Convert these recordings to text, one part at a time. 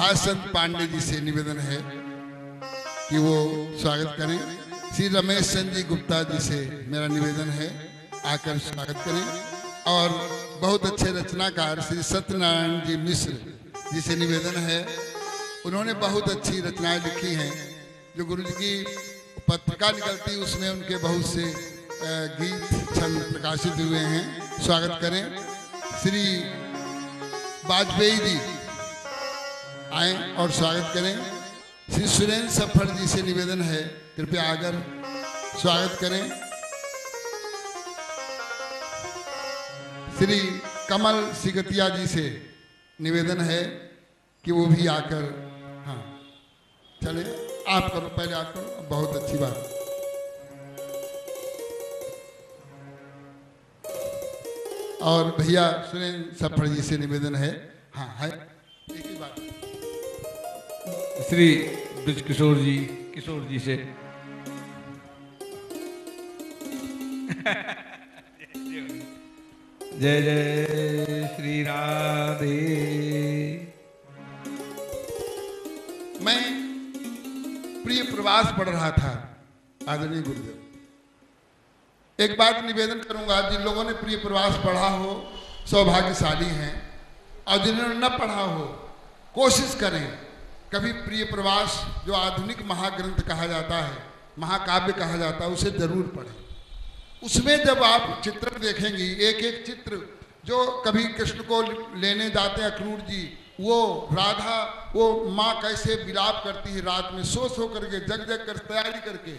सुभाष चंद्र पांडे जी से निवेदन है कि वो स्वागत करें। श्री रमेश चंद्र जी गुप्ता जी से मेरा निवेदन है आकर स्वागत करें। और बहुत अच्छे रचनाकार श्री सत्यनारायण जी मिश्र जी से निवेदन है, उन्होंने बहुत अच्छी रचनाएं लिखी हैं। जो गुरु जी की पत्रिका निकलती उसमें उनके बहुत से गीत छंद प्रकाशित हुए हैं। स्वागत करें। श्री वाजपेयी जी आए और स्वागत करें। श्री सुरेंद्र सफर जी से निवेदन है, कृपया आकर स्वागत करें। श्री कमल सिगतिया जी से निवेदन है कि वो भी आकर, हाँ चले आप करो, पहले आप करो, बहुत अच्छी बात। और भैया सुरेंद्र सफर जी से निवेदन है, हाँ है एक ही बात। श्री ब्रज किशोर जी से जय जय श्री राधे। मैं प्रिय प्रवास पढ़ रहा था आदरणीय गुरुदेव, एक बात निवेदन करूंगा, जिन लोगों ने प्रिय प्रवास पढ़ा हो सौभाग्यशाली हैं, और जिन्होंने न पढ़ा हो कोशिश करें कभी प्रिय प्रवास जो आधुनिक महाग्रंथ कहा जाता है, महाकाव्य कहा जाता है, उसे जरूर पढ़ें। उसमें जब आप चित्रण देखेंगी, एक एक चित्र जो कभी कृष्ण को लेने जाते हैं अक्रूर जी, वो राधा वो माँ कैसे विलाप करती है रात में, सो करके जग जग कर तैयारी करके,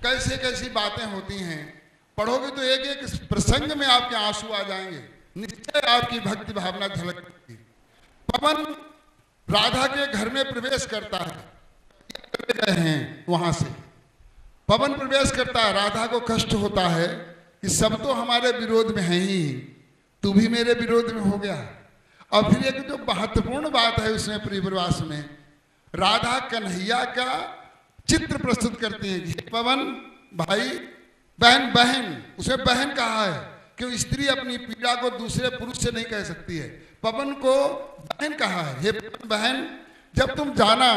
कैसे कैसी बातें होती हैं। पढ़ोगे तो एक एक प्रसंग में आपके आंसू आ जाएंगे, निश्चय आपकी भक्ति भावना झलकती। पवन राधा के घर में प्रवेश करता है, गए हैं वहां से पवन प्रवेश करता है, राधा को कष्ट होता है कि सब तो हमारे विरोध में है ही, तू भी मेरे विरोध में हो गया। और फिर एक जो महत्वपूर्ण बात है उसमें प्रिय प्रवास में, राधा कन्हैया का चित्र प्रस्तुत करती है कि पवन भाई बहन, बहन उसमें बहन कहा है कि स्त्री अपनी पीड़ा को दूसरे पुरुष से नहीं कह सकती है, पवन को बहन कहा है। हे बहन, जब तुम जाना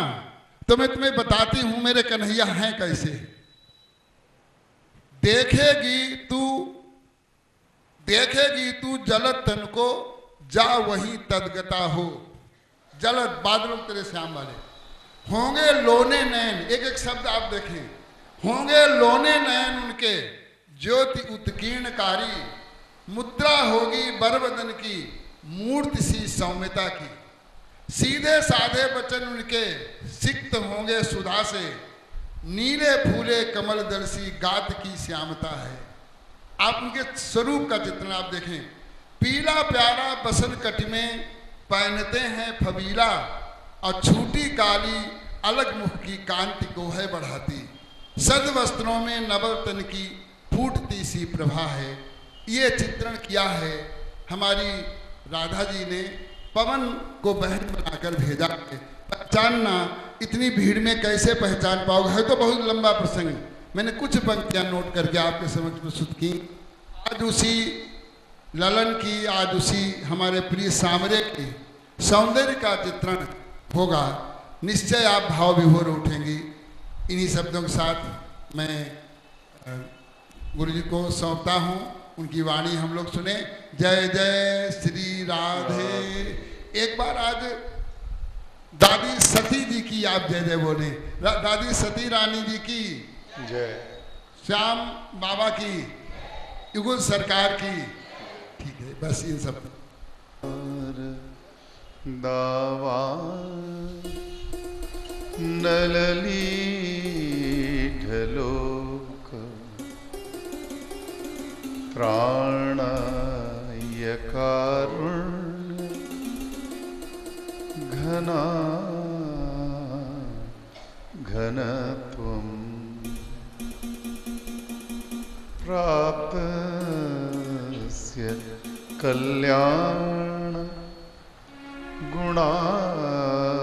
तो मैं तुम्हें बताती हूं मेरे कन्हैया हैं कैसे। देखेगी तू जलद तन को, जा वहीं तदगता हो। जलद बादलों तेरे श्याम वाले होंगे लोने नैन, एक एक शब्द आप देखें, होंगे लोने नैन उनके ज्योति उत्कीर्णकारी, मुद्रा होगी बरबदन की मूर्ति सी सौम्यता की, सीधे साधे वचन उनके सिक्त होंगे सुधा से, नीले फूले कमल दर्शी गात की श्यामता है। आप उनके स्वरूप का चित्रण आप देखें, पीला प्यारा बसन कटी में पहनते हैं फबीला, और छूटी काली अलग मुख की कांति को है बढ़ाती, सद वस्त्रों में नवरतन की फूटती सी प्रभा है। ये चित्रण किया है हमारी राधा जी ने, पवन को बहन बनाकर भेजा है। पहचानना, इतनी भीड़ में कैसे पहचान पाओगे, है तो बहुत लंबा प्रसंग, मैंने कुछ पंक्तियां नोट करके आपके समक्ष प्रस्तुत की। आज उसी ललन की, आज उसी हमारे प्रिय सामरे की सौंदर्य का चित्रण होगा, निश्चय आप भाव विभोर उठेंगी। इन्हीं शब्दों के साथ मैं गुरु जी को सौंपता हूँ, उनकी वाणी हम लोग सुने। जय जय श्री राधे। एक बार आज दादी सती जी की आप जय जय बोले, दादी सती रानी जी की जय, श्याम बाबा की, युगल सरकार की। ठीक है, बस इन सब दावा नलली ढलोक प्राणाय कारुण्य घना घनत्वम् प्राप्तस्य कल्याण गुणार्णवस्य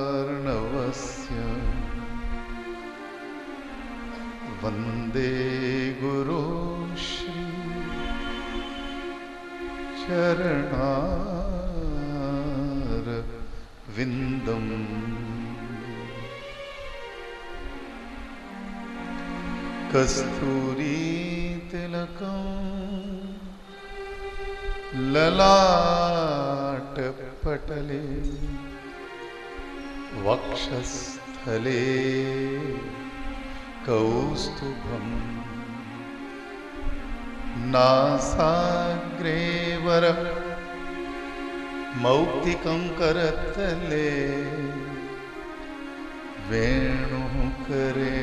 वन्दे गुरु श्री चरणार विन्दम्। कस्तूरी तिलकं ललाट पटले वक्षस्थले कौस्तुभं नासाग्रे वर मौक्तिकं करतले वेणुः करे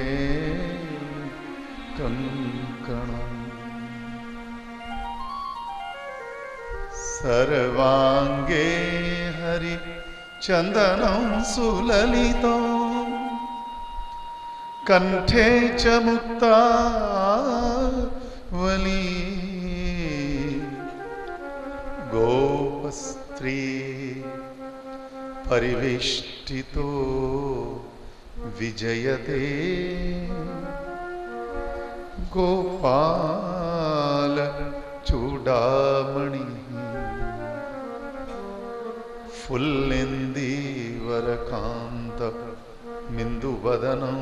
कंकणम् सर्वांगे हरि चंदनं सुललितो कंठे च मुक्तावली गोपस्त्री परिवेष्टितो विजयते गोपाल चूडामणि फुल्लिंदीवरकांत मिंदुवदनं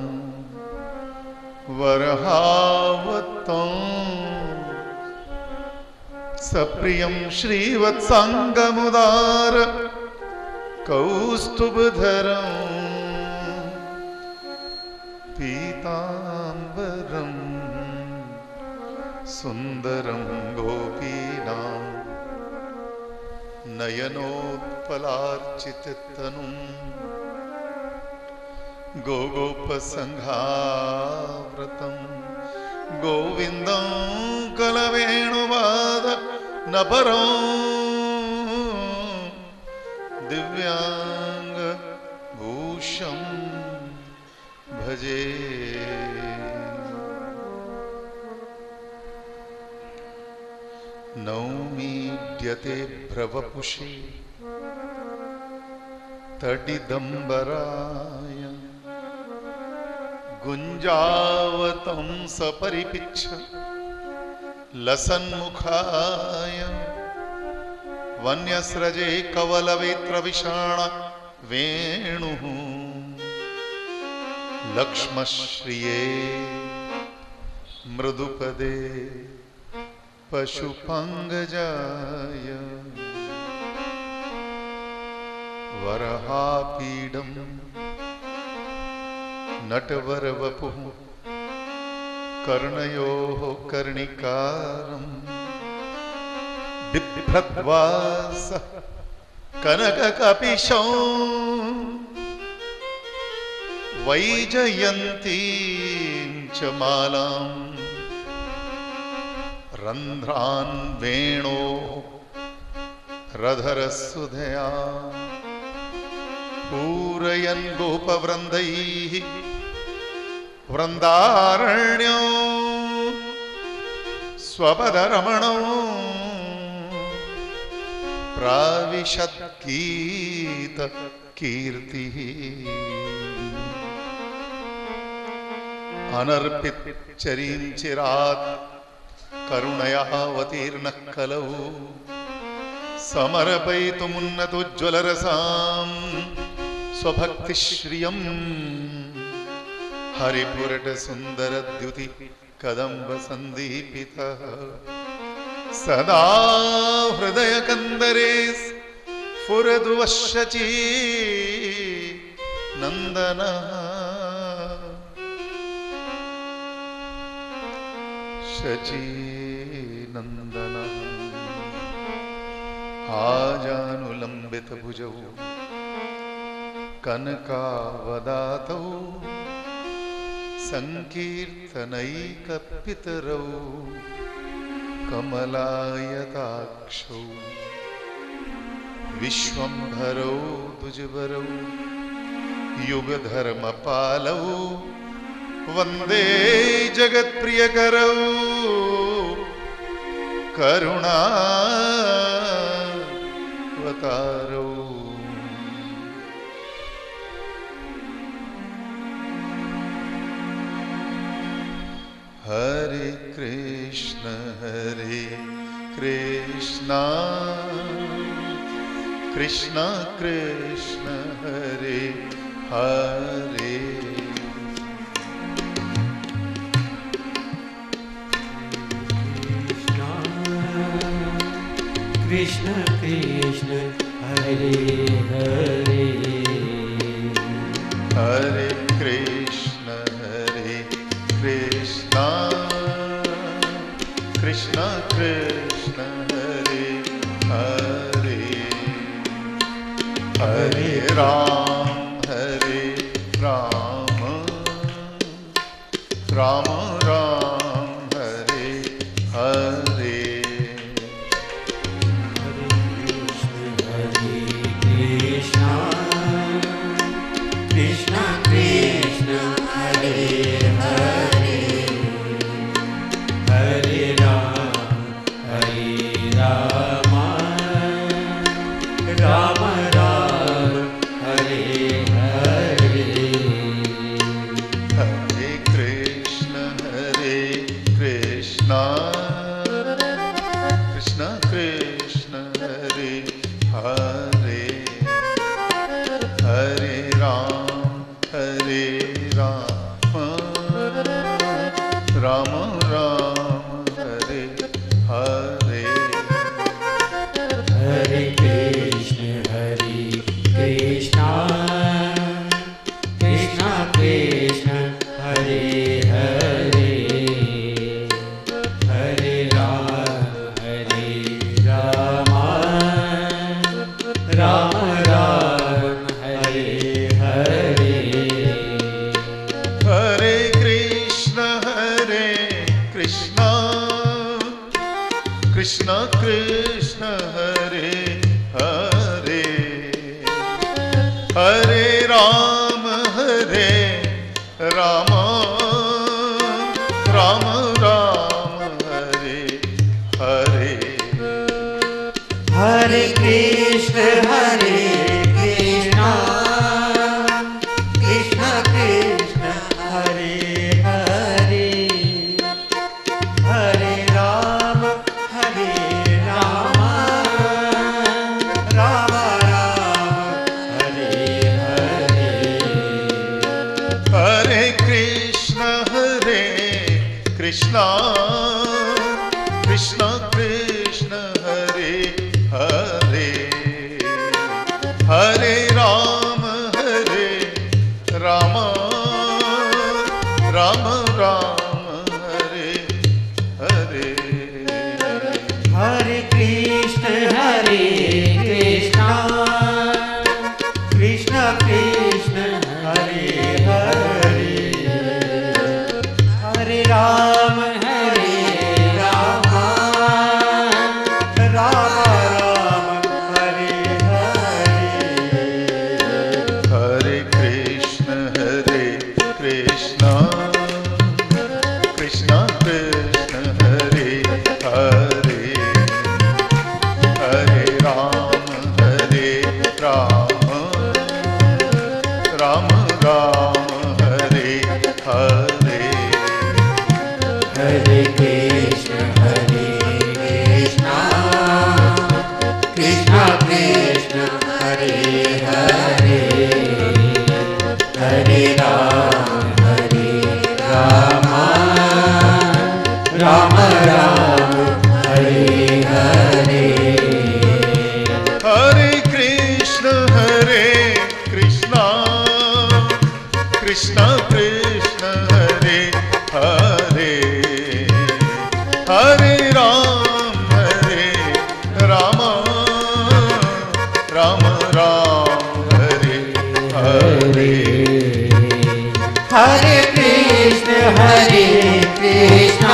वरहावतं सप्रियं श्रीवत्सांगमुदार कौस्तुभधरं पीतांबरं सुंदरं गोपीनां नयनोत्पलार्चिततनुं गोगोपसंघाव्रतं गोविन्दं कलवेणुवाद नपरं दिव्यांगभूषं भजे नौमीड्यते भ्रवपुषे तडिदंबराय गुंजावतं सपरिपिच्छ लसन्मुखाय वन्यस्रजे कवलवेत्रविषाण वेणुः लक्ष्मश्रिये मृदुपदे पशुपंगजाय वरहापीडं नटवरवपुः कर्णयोः कर्णिकारं बिभ्रद्वासः कनककपिशं वैजयन्तीं च मालां रन्ध्रान् वेणोः रधरसुधया पूरयन् गोपवृन्दैः वृन्दारण्यो स्वपदरमणो प्राविशद्गीत कीर्तिः अनर्पित चरींचिरात् करुणयावतीर्णः कलौ समर्पयितुमुन्नतोज्ज्वलरसां स्वभक्तिश्रियं हरिपुरटसुन्दरद्युति कदम्बसन्दीपितः सदा हृदयकन्दरे स्फुरदुवशची नन्दनः शचीनन्दनः आजानुलम्बितभुजौ कनकावदातौ संकीर्तनैकपितरौ कमलायताक्षौ विश्वम्भरौ द्विजवरौ युगधर्मपालौ वन्दे जगत्प्रियकरौ करुणावतारौ हरे कृष्ण कृष्ण कृष्ण हरे हरे कृष्ण कृष्ण हरे हरे हरे कृष्ण कृष्ण कृष्ण हरे हरे हरे राम राम राम हरे हरे कृष्ण कृष्ण हरे हरे हरे राम राम राम हरे हरे हरे कृष्ण कृष्ण कृष्ण हरे हरे हरे राम राम राम हरे हरे हरे कृष्ण कृष्ण कृष्ण हरे हरे हरे राम राम राम हरे हरे हरे कृष्ण कृष्ण कृष्ण हरे हरे हरे राम राम राम हरे हरे हरे कृष्ण कृष्ण कृष्ण हरे हरे हरे राम राम राम हरे हरे हरे कृष्ण कृष्ण कृष्ण हरे हरे हरे राम राम हरे हरे हरे कृष्ण कृष्ण कृष्ण हरे हरे हरे राम राम हरे हरे हरे कृष्ण कृष्ण कृष्ण हरे हरे हरे राम राम हरे हरे हरे कृष्ण कृष्ण कृष्ण हरे हरे हरे राम राम हरे हरे हरे कृष्ण कृष्ण हरे हरे हरे राम राम हरे हरे हरे कृष्ण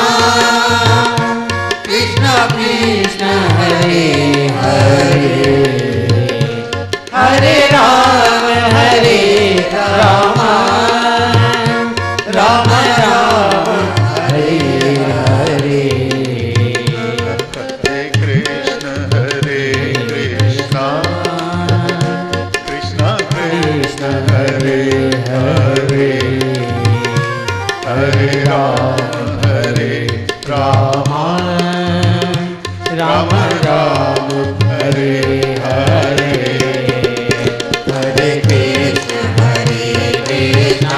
कृष्ण कृष्ण हरे हरे हरे राम राम हरे हरे हरे कृष्ण कृष्ण कृष्ण हरे हरे हरे राम राम हरे हरे हरे कृष्ण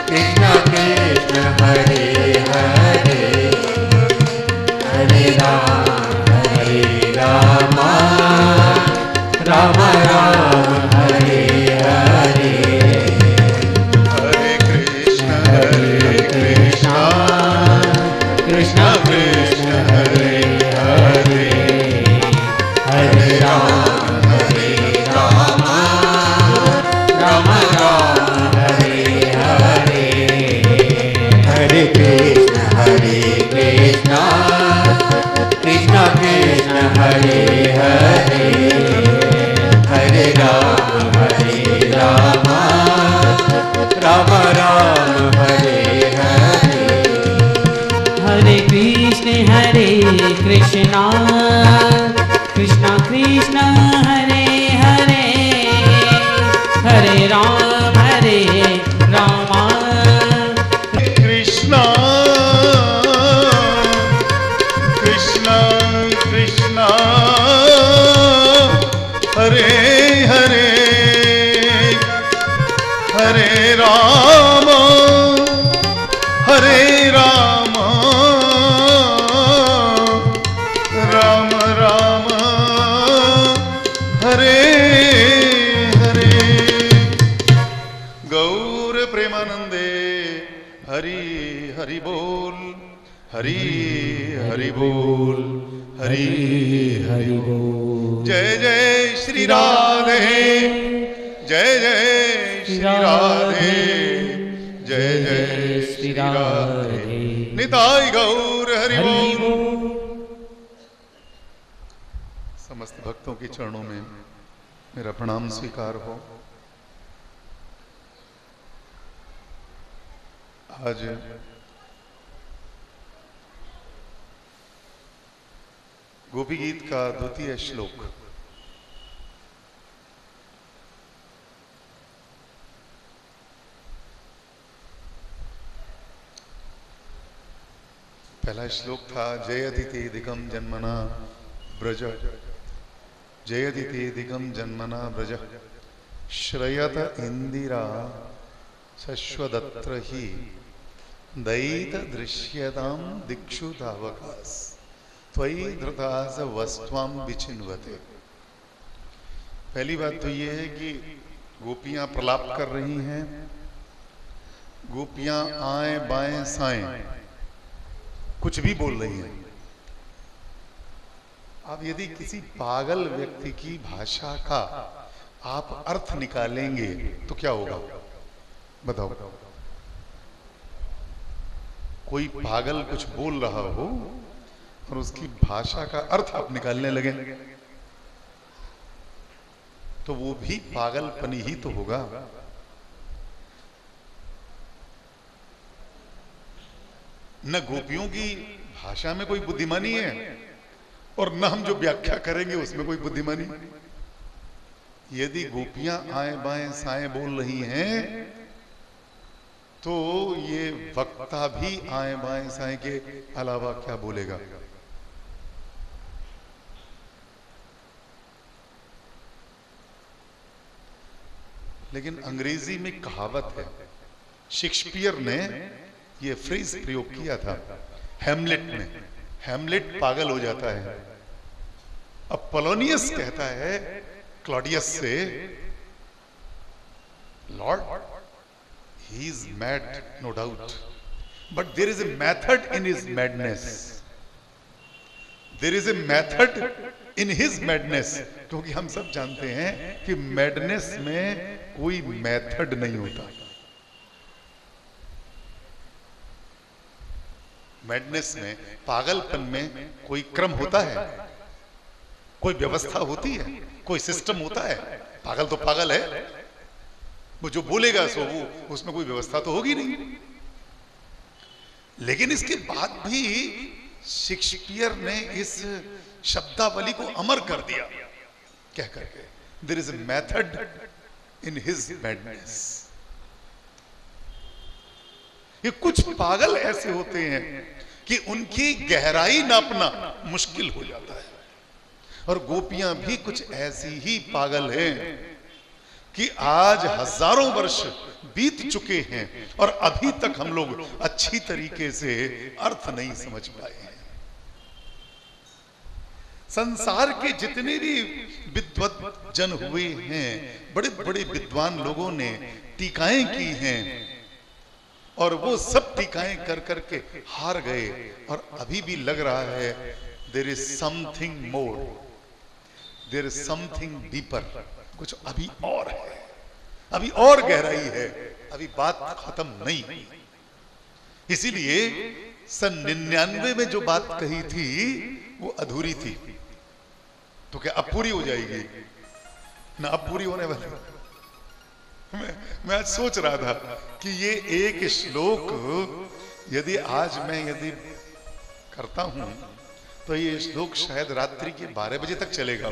कृष्ण कृष्ण हरे हरे हरे राम कृष्णा कृष्णा कृष्णा हरे हरे हरे राम कृष्णा कृष्णा कृष्णा हरे हरे हरे राम राम राम हरे हरे। गौर प्रेमानंदे हरि हरि बोल, हरि हरि बोल, हरि हरि बोल। जय जय श्री राधे, जय जय श्री राधे, जय जय श्री राधे। निताई गौर हरि बोल। समस्त भक्तों के चरणों में मेरा प्रणाम स्वीकार हो। आज गोपी गीत का द्वितीय श्लोक पहला श्लोक था जयदिति दिगम जन्मना ब्रज, जयदिति दिगम जन्मना ब्रज, श्रयत इंदिरा शश्वदत्र ही दैत दृश्यताम दिक्षु धावकास त्वयि धृतास वस्त्वाम विचिन्वते। पहली बात तो ये है कि गोपियां प्रलाप कर रही हैं, गोपियां आए बाएं साएं कुछ भी बोल रही हैं। अब यदि किसी पागल व्यक्ति की भाषा का आप अर्थ निकालेंगे तो क्या होगा बताओ? कोई पागल कुछ बोल रहा हो और उसकी भाषा का अर्थ आप निकालने लगे तो वो भी पागलपनी ही तो होगा। न गोपियों की भाषा में कोई बुद्धिमानी है और न हम जो व्याख्या करेंगे उसमें कोई बुद्धिमानी। यदि गोपियां आए बाएं साएं बोल रही हैं तो ये वक्ता भी आए बाएं साएं के अलावा क्या बोलेगा? लेकिन अंग्रेजी में कहावत है, शेक्सपियर ने ये फ्रेज प्रयोग किया था हैमलेट में। हैमलेट पागल हो जाता है। अब पोलोनियस कहता है क्लॉडियस से, Lord he is mad no doubt, but there is a method in his madness, there is a method in his madness। क्योंकि हम सब जानते हैं कि मैडनेस में कोई मेथड नहीं होता। मैडनेस में, पागलपन में कोई क्रम होता है, कोई व्यवस्था होती है, कोई सिस्टम होता है। पागल तो पागल है, वो जो बोलेगा सो वो, उसमें कोई व्यवस्था तो होगी नहीं। लेकिन इसके बाद भी शेक्सपियर ने इस शब्दावली को अमर कर दिया कह करके, there is a method in his madness. ये कुछ पागल ऐसे होते हैं कि उनकी गहराई नापना मुश्किल हो जाता है। और गोपियां भी कुछ ऐसी ही पागल हैं कि आज हजारों वर्ष बीत चुके हैं और अभी तक हम लोग अच्छी तरीके से अर्थ नहीं समझ पाए हैं। संसार के जितने भी विद्वत जन हुए हैं, बड़े बड़े विद्वान लोगों ने टीकाएं की हैं और वो सब टीकाएं कर करके हार गए। और अभी भी लग रहा है there is something more, there is something deeper, कुछ अभी और है, अभी और गहराई है, अभी बात खत्म नहीं हुई। इसीलिए सन 99 में जो बात कही थी वो अधूरी थी, तो क्या अब पूरी हो जाएगी? ना अब पूरी होने वाली। मैं आज सोच रहा था कि ये एक श्लोक यदि आज मैं करता हूं तो ये श्लोक शायद रात्रि के 12 बजे तक चलेगा,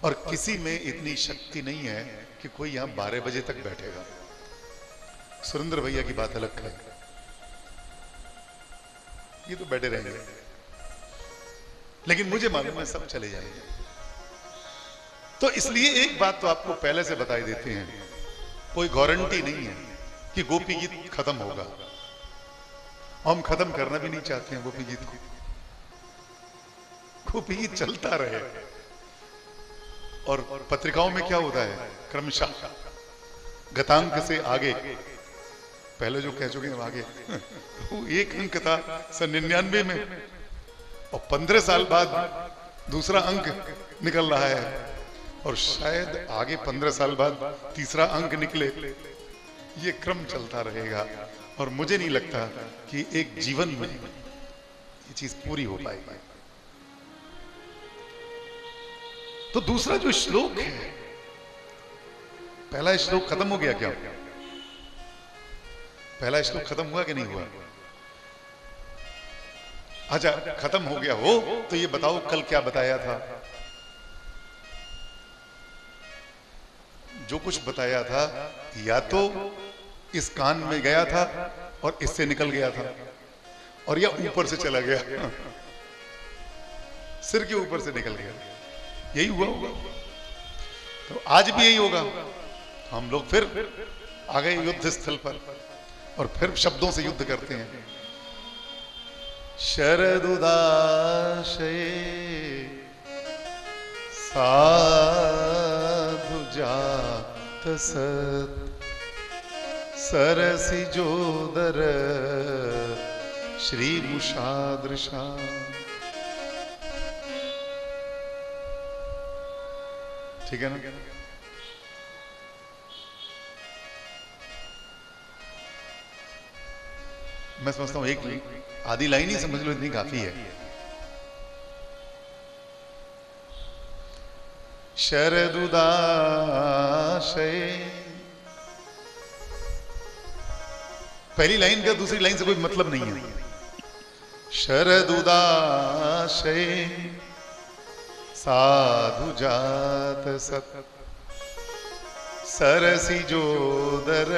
और किसी में इतनी शक्ति नहीं है कि कोई यहां 12 बजे तक बैठेगा। सुरेंद्र भैया की बात अलग है, ये तो बैठे रहेंगे, लेकिन मुझे मालूम है सब चले जाएंगे। तो इसलिए एक बात तो आपको पहले से बताई देते हैं, कोई गारंटी नहीं है कि गोपी गीत खत्म होगा। हम खत्म करना भी नहीं चाहते हैं गोपी गीत को, गोपी गीत चलता रहे। और पत्रिकाओं में क्या होता है, क्रमशः गतांक से आगे, पहले जो कह चुके हैं आगे, वो एक अंक था सन 99 में, और 15 साल बाद दूसरा अंक निकल रहा है, और शायद आगे 15 साल बाद तीसरा अंक निकले। ये क्रम चलता रहेगा, और मुझे नहीं लगता कि एक जीवन में ये चीज पूरी हो पाएगी। तो दूसरा जो श्लोक है, पहला श्लोक खत्म हो गया क्या? पहला श्लोक खत्म हुआ कि नहीं हुआ? अच्छा, खत्म हो गया हो तो ये बताओ कल क्या बताया था? जो कुछ बताया था या तो इस कान में गया था और इससे निकल गया था, और या ऊपर से चला गया, सिर के ऊपर से निकल गया, यही हुआ होगा। तो आज भी यही होगा। हम लोग फिर आ गए युद्ध स्थल पर, और फिर शब्दों से युद्ध करते हैं। शरदुदाशये साधु जात सत सरसी जोदर श्री मुषादृशा। ठीक है ना? मैं समझता हूं एक आधी लाइन ही समझ लो, इतनी काफी है। शरदुदाशय पहली लाइन का दूसरी लाइन से कोई मतलब नहीं है। शरदुदाशय साधु जात सत सरसी जोदर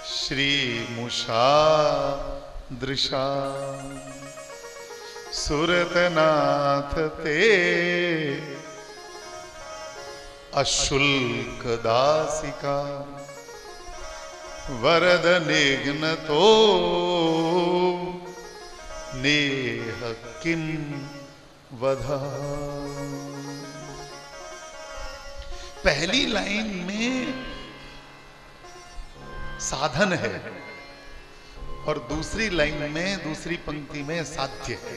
श्री मुषा दृशा सुरतनाथ ते अशुल्क दासिका वरद निघ्न तो नेह किम वधा। पहली लाइन में साधन है और दूसरी लाइन में, दूसरी पंक्ति में साध्य है।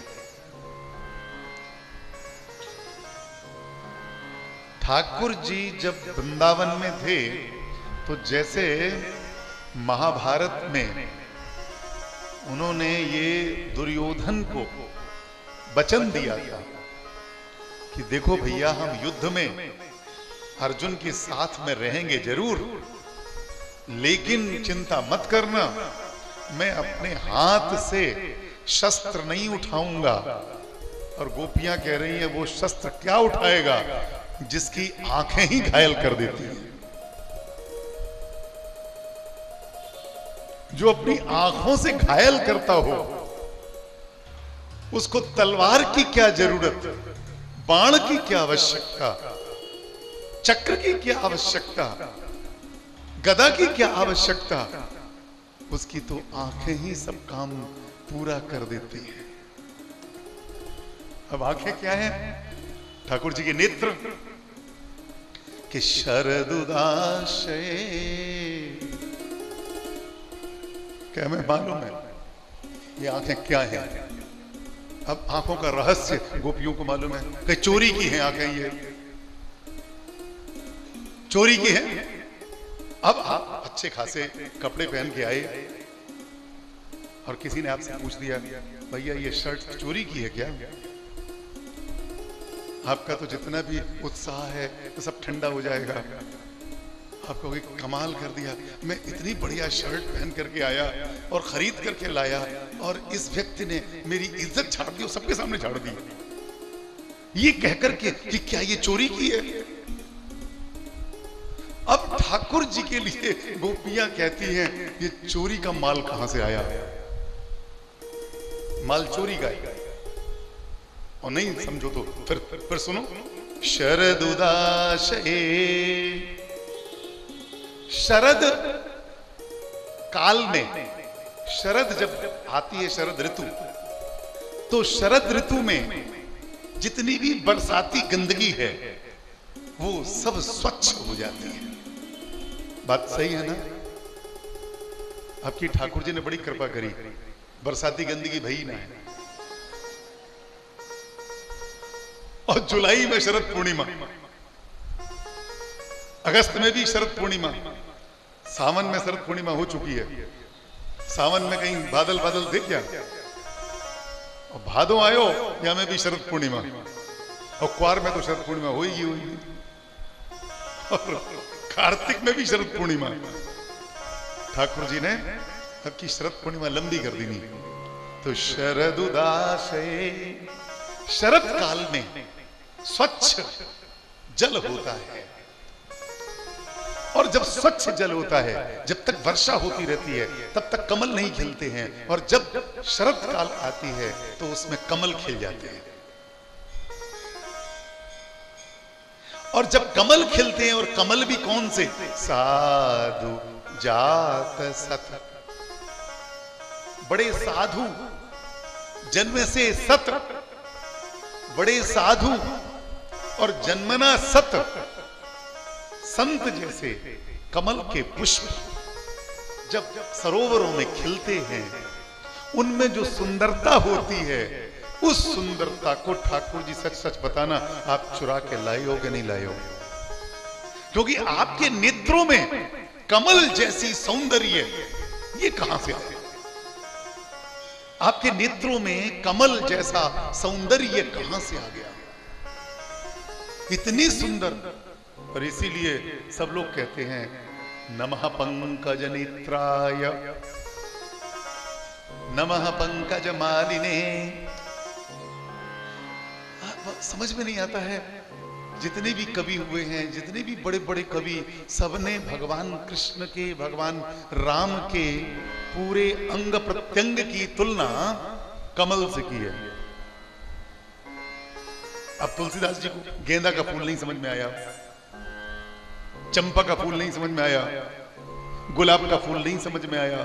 ठाकुर जी जब वृंदावन में थे तो जैसे महाभारत में उन्होंने ये दुर्योधन को वचन दिया था कि देखो भैया, हम युद्ध में अर्जुन के साथ में रहेंगे जरूर, लेकिन चिंता मत करना, मैं अपने हाथ से शस्त्र नहीं उठाऊंगा। और गोपियां कह रही हैं वो शस्त्र क्या उठाएगा जिसकी आंखें ही घायल कर देती हैं। जो अपनी आंखों से घायल करता हो उसको तलवार की क्या जरूरत, बाण की क्या आवश्यकता, चक्र की क्या आवश्यकता, गदा की क्या आवश्यकता, उसकी तो आंखें ही सब काम पूरा कर देती है। अब आंखें क्या है? ठाकुर जी के नेत्र कि शरदुदाशय, क्या मैं मालूम है ये आंखें क्या है? अब आंखों का रहस्य गोपियों को मालूम है कि चोरी की हैं आंखें, ये चोरी की हैं। अब आप अच्छे खासे कपड़े पहन के आए और किसी ने आपसे पूछ दिया भैया ये शर्ट चोरी की है क्या? आपका तो जितना भी उत्साह है तो सब ठंडा हो जाएगा। आपको कमाल कर दिया, मैं इतनी बढ़िया शर्ट पहन करके आया और खरीद करके लाया और इस व्यक्ति ने मेरी इज्जत झाड़ दी और सबके सामने झाड़ दी, ये कहकर के कि क्या ये चोरी की है। अब ठाकुर जी के लिए गोपियां कहती हैं ये चोरी का माल कहां से आया, माल चोरी का है। और नहीं समझो तो फिर सुनो। शरद उदाशये, शरद काल में, शरद जब आती है शरद ऋतु, तो शरद ऋतु में जितनी भी बरसाती गंदगी है वो सब स्वच्छ हो जाती है। बात सही है ना? आपकी ठाकुर जी ने बड़ी कृपा करी, बरसाती गंदगी भई ना है। और जुलाई में शरद पूर्णिमा, अगस्त में भी शरद पूर्णिमा, सावन में शरद पूर्णिमा हो चुकी है। सावन में कहीं बादल बादल थे क्या? और भादो आयो या में भी शरद पूर्णिमा, और क्वार में तो शरद पूर्णिमा होगी। और कार्तिक में भी शरद पूर्णिमा। ठाकुर जी ने अब की शरद पूर्णिमा लंबी कर दी नहीं। तो शरद उदाशये, शरद काल में स्वच्छ जल होता है। और जब स्वच्छ जल होता है, जब तक वर्षा होती रहती है तब तक कमल नहीं खिलते हैं, और जब शरद काल आती है तो उसमें कमल खिल जाते हैं। और जब कमल खिलते हैं, और कमल भी कौन से? साधु जात सत, बड़े साधु जन्म से सत, बड़े साधु और जन्मना सत संत जैसे कमल के पुष्प जब सरोवरों में खिलते हैं, उनमें जो सुंदरता होती है, उस सुंदरता को ठाकुर जी सच सच बताना, आप चुरा के लाए हो कि नहीं लाए हो? क्योंकि आपके नेत्रों में कमल जैसी सौंदर्य ये कहां से आया? आपके नेत्रों में कमल जैसा सौंदर्य कहां से आ गया? इतनी सुंदर। और इसीलिए सब लोग कहते हैं नमः पंकज नेत्राय, नमः पंकज मालिने। समझ में नहीं आता है, जितने भी कवि हुए हैं, जितने भी बड़े बड़े कवि, सबने भगवान कृष्ण के, भगवान राम के पूरे अंग प्रत्यंग की तुलना कमल से की है। अब तुलसीदास जी को गेंदा का फूल नहीं समझ में आया, चंपा का फूल नहीं समझ में आया, गुलाब का फूल नहीं समझ में आया,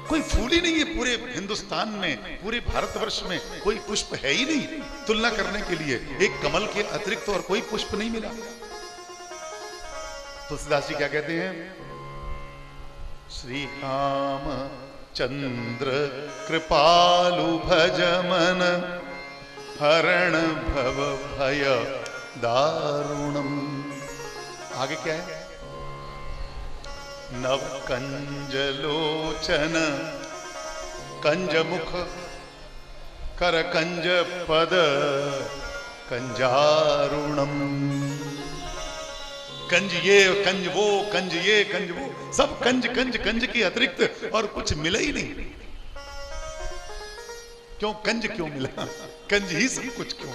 कोई फूल ही नहीं है पूरे हिंदुस्तान में, पूरे भारतवर्ष में कोई पुष्प है ही नहीं तुलना करने के लिए। एक कमल के अतिरिक्त और कोई पुष्प नहीं मिला। तुलसीदास जी क्या कहते हैं? श्री राम चंद्र कृपालु भज मन, हरण भव भय दारुणम। आगे क्या है? नव कंज लोचन कंज मुख कर कंज पद कंजारुणम। कंज ये, कंज वो, कंज ये, कंज वो, सब कंज कंज कंज के अतिरिक्त और कुछ मिला ही नहीं। क्यों कंज क्यों मिला? कंज ही सब कुछ क्यों?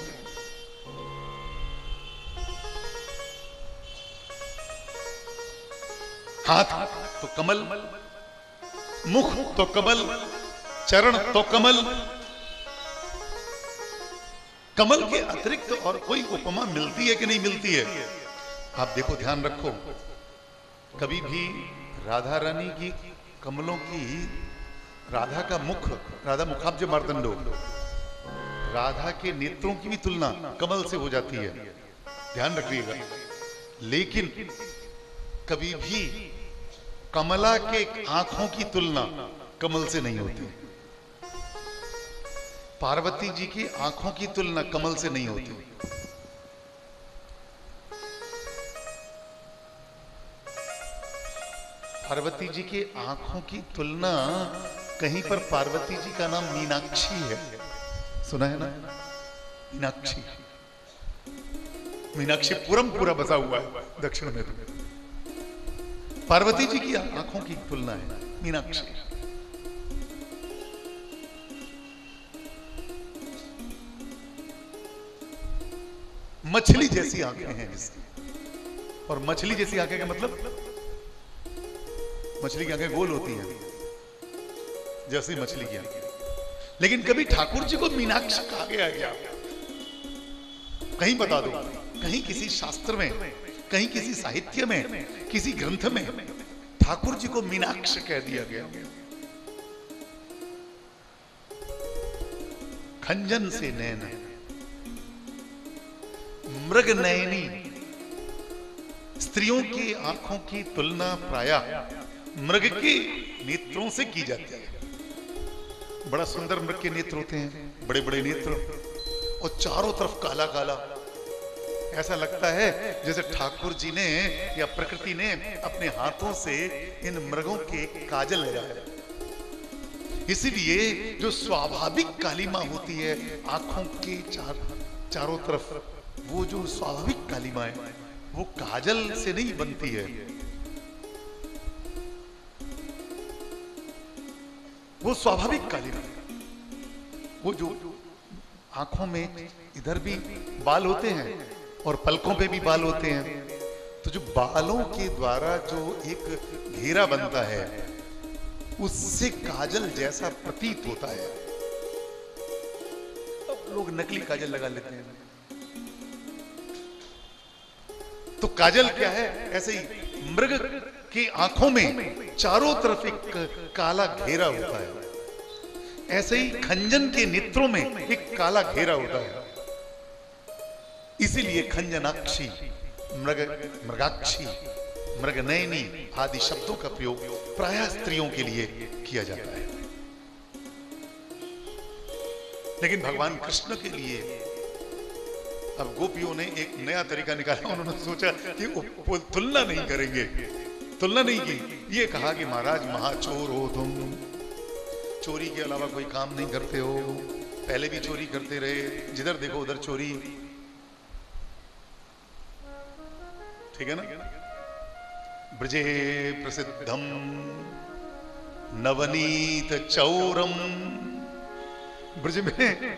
हाथ तो कमल, मुख तो कमल, चरण तो कमल, कमल के अतिरिक्त और कोई उपमा मिलती है कि नहीं मिलती है? आप देखो, ध्यान रखो, कभी भी राधा रानी की कमलों की, राधा का मुख, राधा मुखाब्ज मार्तंडो, राधा के नेत्रों की भी तुलना कमल से हो जाती है, ध्यान रखिएगा। लेकिन कभी भी कमला के आंखों की तुलना कमल से नहीं होती। पार्वती जी की आंखों की तुलना कमल से नहीं होती। पार्वती जी की आंखों की तुलना, कहीं पर पार्वती जी का नाम मीनाक्षी है, सुना है ना? मीनाक्षी, मीनाक्षीपुरम पूरा बसा हुआ है दक्षिण में। पार्वती जी की आंखों की तुलना है मीनाक्षी। मछली जैसी आंखें हैं इसकी। और मछली जैसी आंखें का मतलब, मछली की आंखें गोल होती हैं जैसी मछली की आंखें। लेकिन कभी ठाकुर जी को मीनाक्षी कहा गया क्या? कहीं बता दो, कहीं किसी शास्त्र में, कहीं किसी साहित्य में, किसी ग्रंथ में ठाकुर जी को मीनाक्ष कह दिया गया? खंजन से नैन, मृग नयनी। स्त्रियों की आंखों की तुलना प्रायः मृग के नेत्रों से की जाती है। बड़ा सुंदर मृग के नेत्र होते हैं, बड़े बड़े नेत्र, और चारों तरफ काला काला। ऐसा लगता है जैसे ठाकुर जी ने या प्रकृति ने अपने हाथों से इन मृगों के काजल लगाया। इसीलिए जो स्वाभाविक कालिमा होती है आंखों के चारों तरफ, वो जो स्वाभाविक कालिमा है वो काजल से नहीं बनती है, वो स्वाभाविक कालिमा। वो जो आंखों में इधर भी बाल होते हैं और पलकों पे भी बाल होते हैं, तो जो बालों के द्वारा जो एक घेरा बनता है उससे काजल जैसा प्रतीत होता है। अब लोग नकली काजल लगा लेते हैं। तो काजल क्या है? ऐसे ही मृग की आंखों में चारों तरफ एक काला घेरा होता है, ऐसे ही खंजन के नेत्रों में एक काला घेरा होता है। इसीलिए खंजनाक्षी, मृगाक्षी, मृगनयनी आदि शब्दों का प्रयोग प्रायः स्त्रियों के लिए किया जाता है। लेकिन भगवान कृष्ण के लिए अब गोपियों ने एक नया तरीका निकाला। उन्होंने सोचा कि वो तुलना नहीं करेंगे, तुलना नहीं की। ये कहा कि महाराज महाचोर हो तुम, चोरी के अलावा कोई काम नहीं करते हो, पहले भी चोरी करते रहे, जिधर देखो उधर चोरी, ठीक है ना? ब्रजे प्रसिद्धम नवनीत चौरम, ब्रज में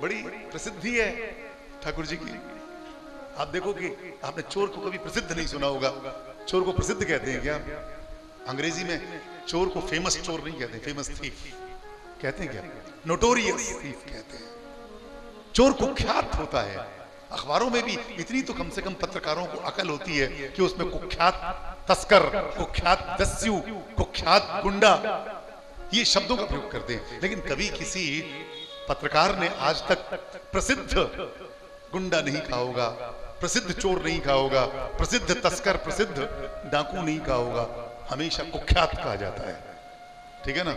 बड़ी प्रसिद्धि है ठाकुर जी की। आप देखो कि आपने चोर को कभी प्रसिद्ध नहीं सुना होगा। चोर को प्रसिद्ध कहते हैं क्या? अंग्रेजी में चोर को फेमस चोर नहीं कहते, फेमस थीफ कहते हैं क्या? नोटोरियस थीफ कहते हैं। चोर कुख्यात होता है। अखबारों में भी इतनी तो कम से कम पत्रकारों को अकल होती है कि उसमें कुख्यात तस्कर, कुख्यात दस्यु, कुख्यात गुंडा, ये शब्दों का प्रयोग करते हैं। लेकिन कभी किसी पत्रकार ने आज तक प्रसिद्ध गुंडा नहीं कहा होगा, प्रसिद्ध चोर नहीं कहा होगा, प्रसिद्ध तस्कर, प्रसिद्ध डाकू नहीं कहा होगा। हमेशा कुख्यात कहा जाता है, ठीक है ना?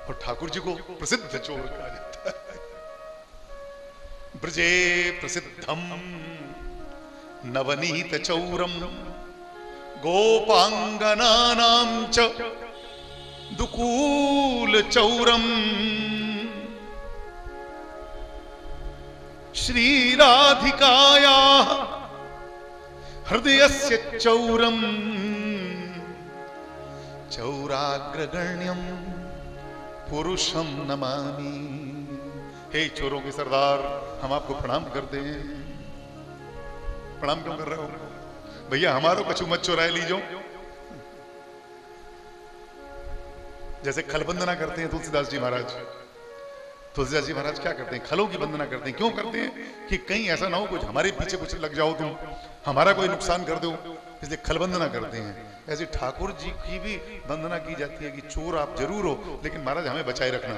और ठाकुर जी को प्रसिद्ध चोर कहा जाता है। ब्रजे प्रसिद्धम नवनीत चौरम गोपांगनानां च दुकूल चौरम श्री राधिकाया हृदयस्य चौरम चौराग्रगण्यम पुरुषम नमामि। हे चोरों के सरदार, हम आपको प्रणाम करते हैं। प्रणाम क्यों कर रहे हो भैया? हमारो कछु मत चुराए लीजो। जैसे खल वंदना करते हैं तुलसीदास जी महाराज। तुलसीदास जी महाराज क्या करते हैं? खलों की वंदना करते हैं। क्यों करते हैं? कि कहीं ऐसा ना हो कुछ हमारे पीछे कुछ लग जाओ तुम, हमारा कोई नुकसान कर दो, इसलिए खल वंदना करते हैं। ऐसे ठाकुर जी की भी वंदना की जाती है कि चोर आप जरूर हो, लेकिन महाराज हमें बचाए रखना,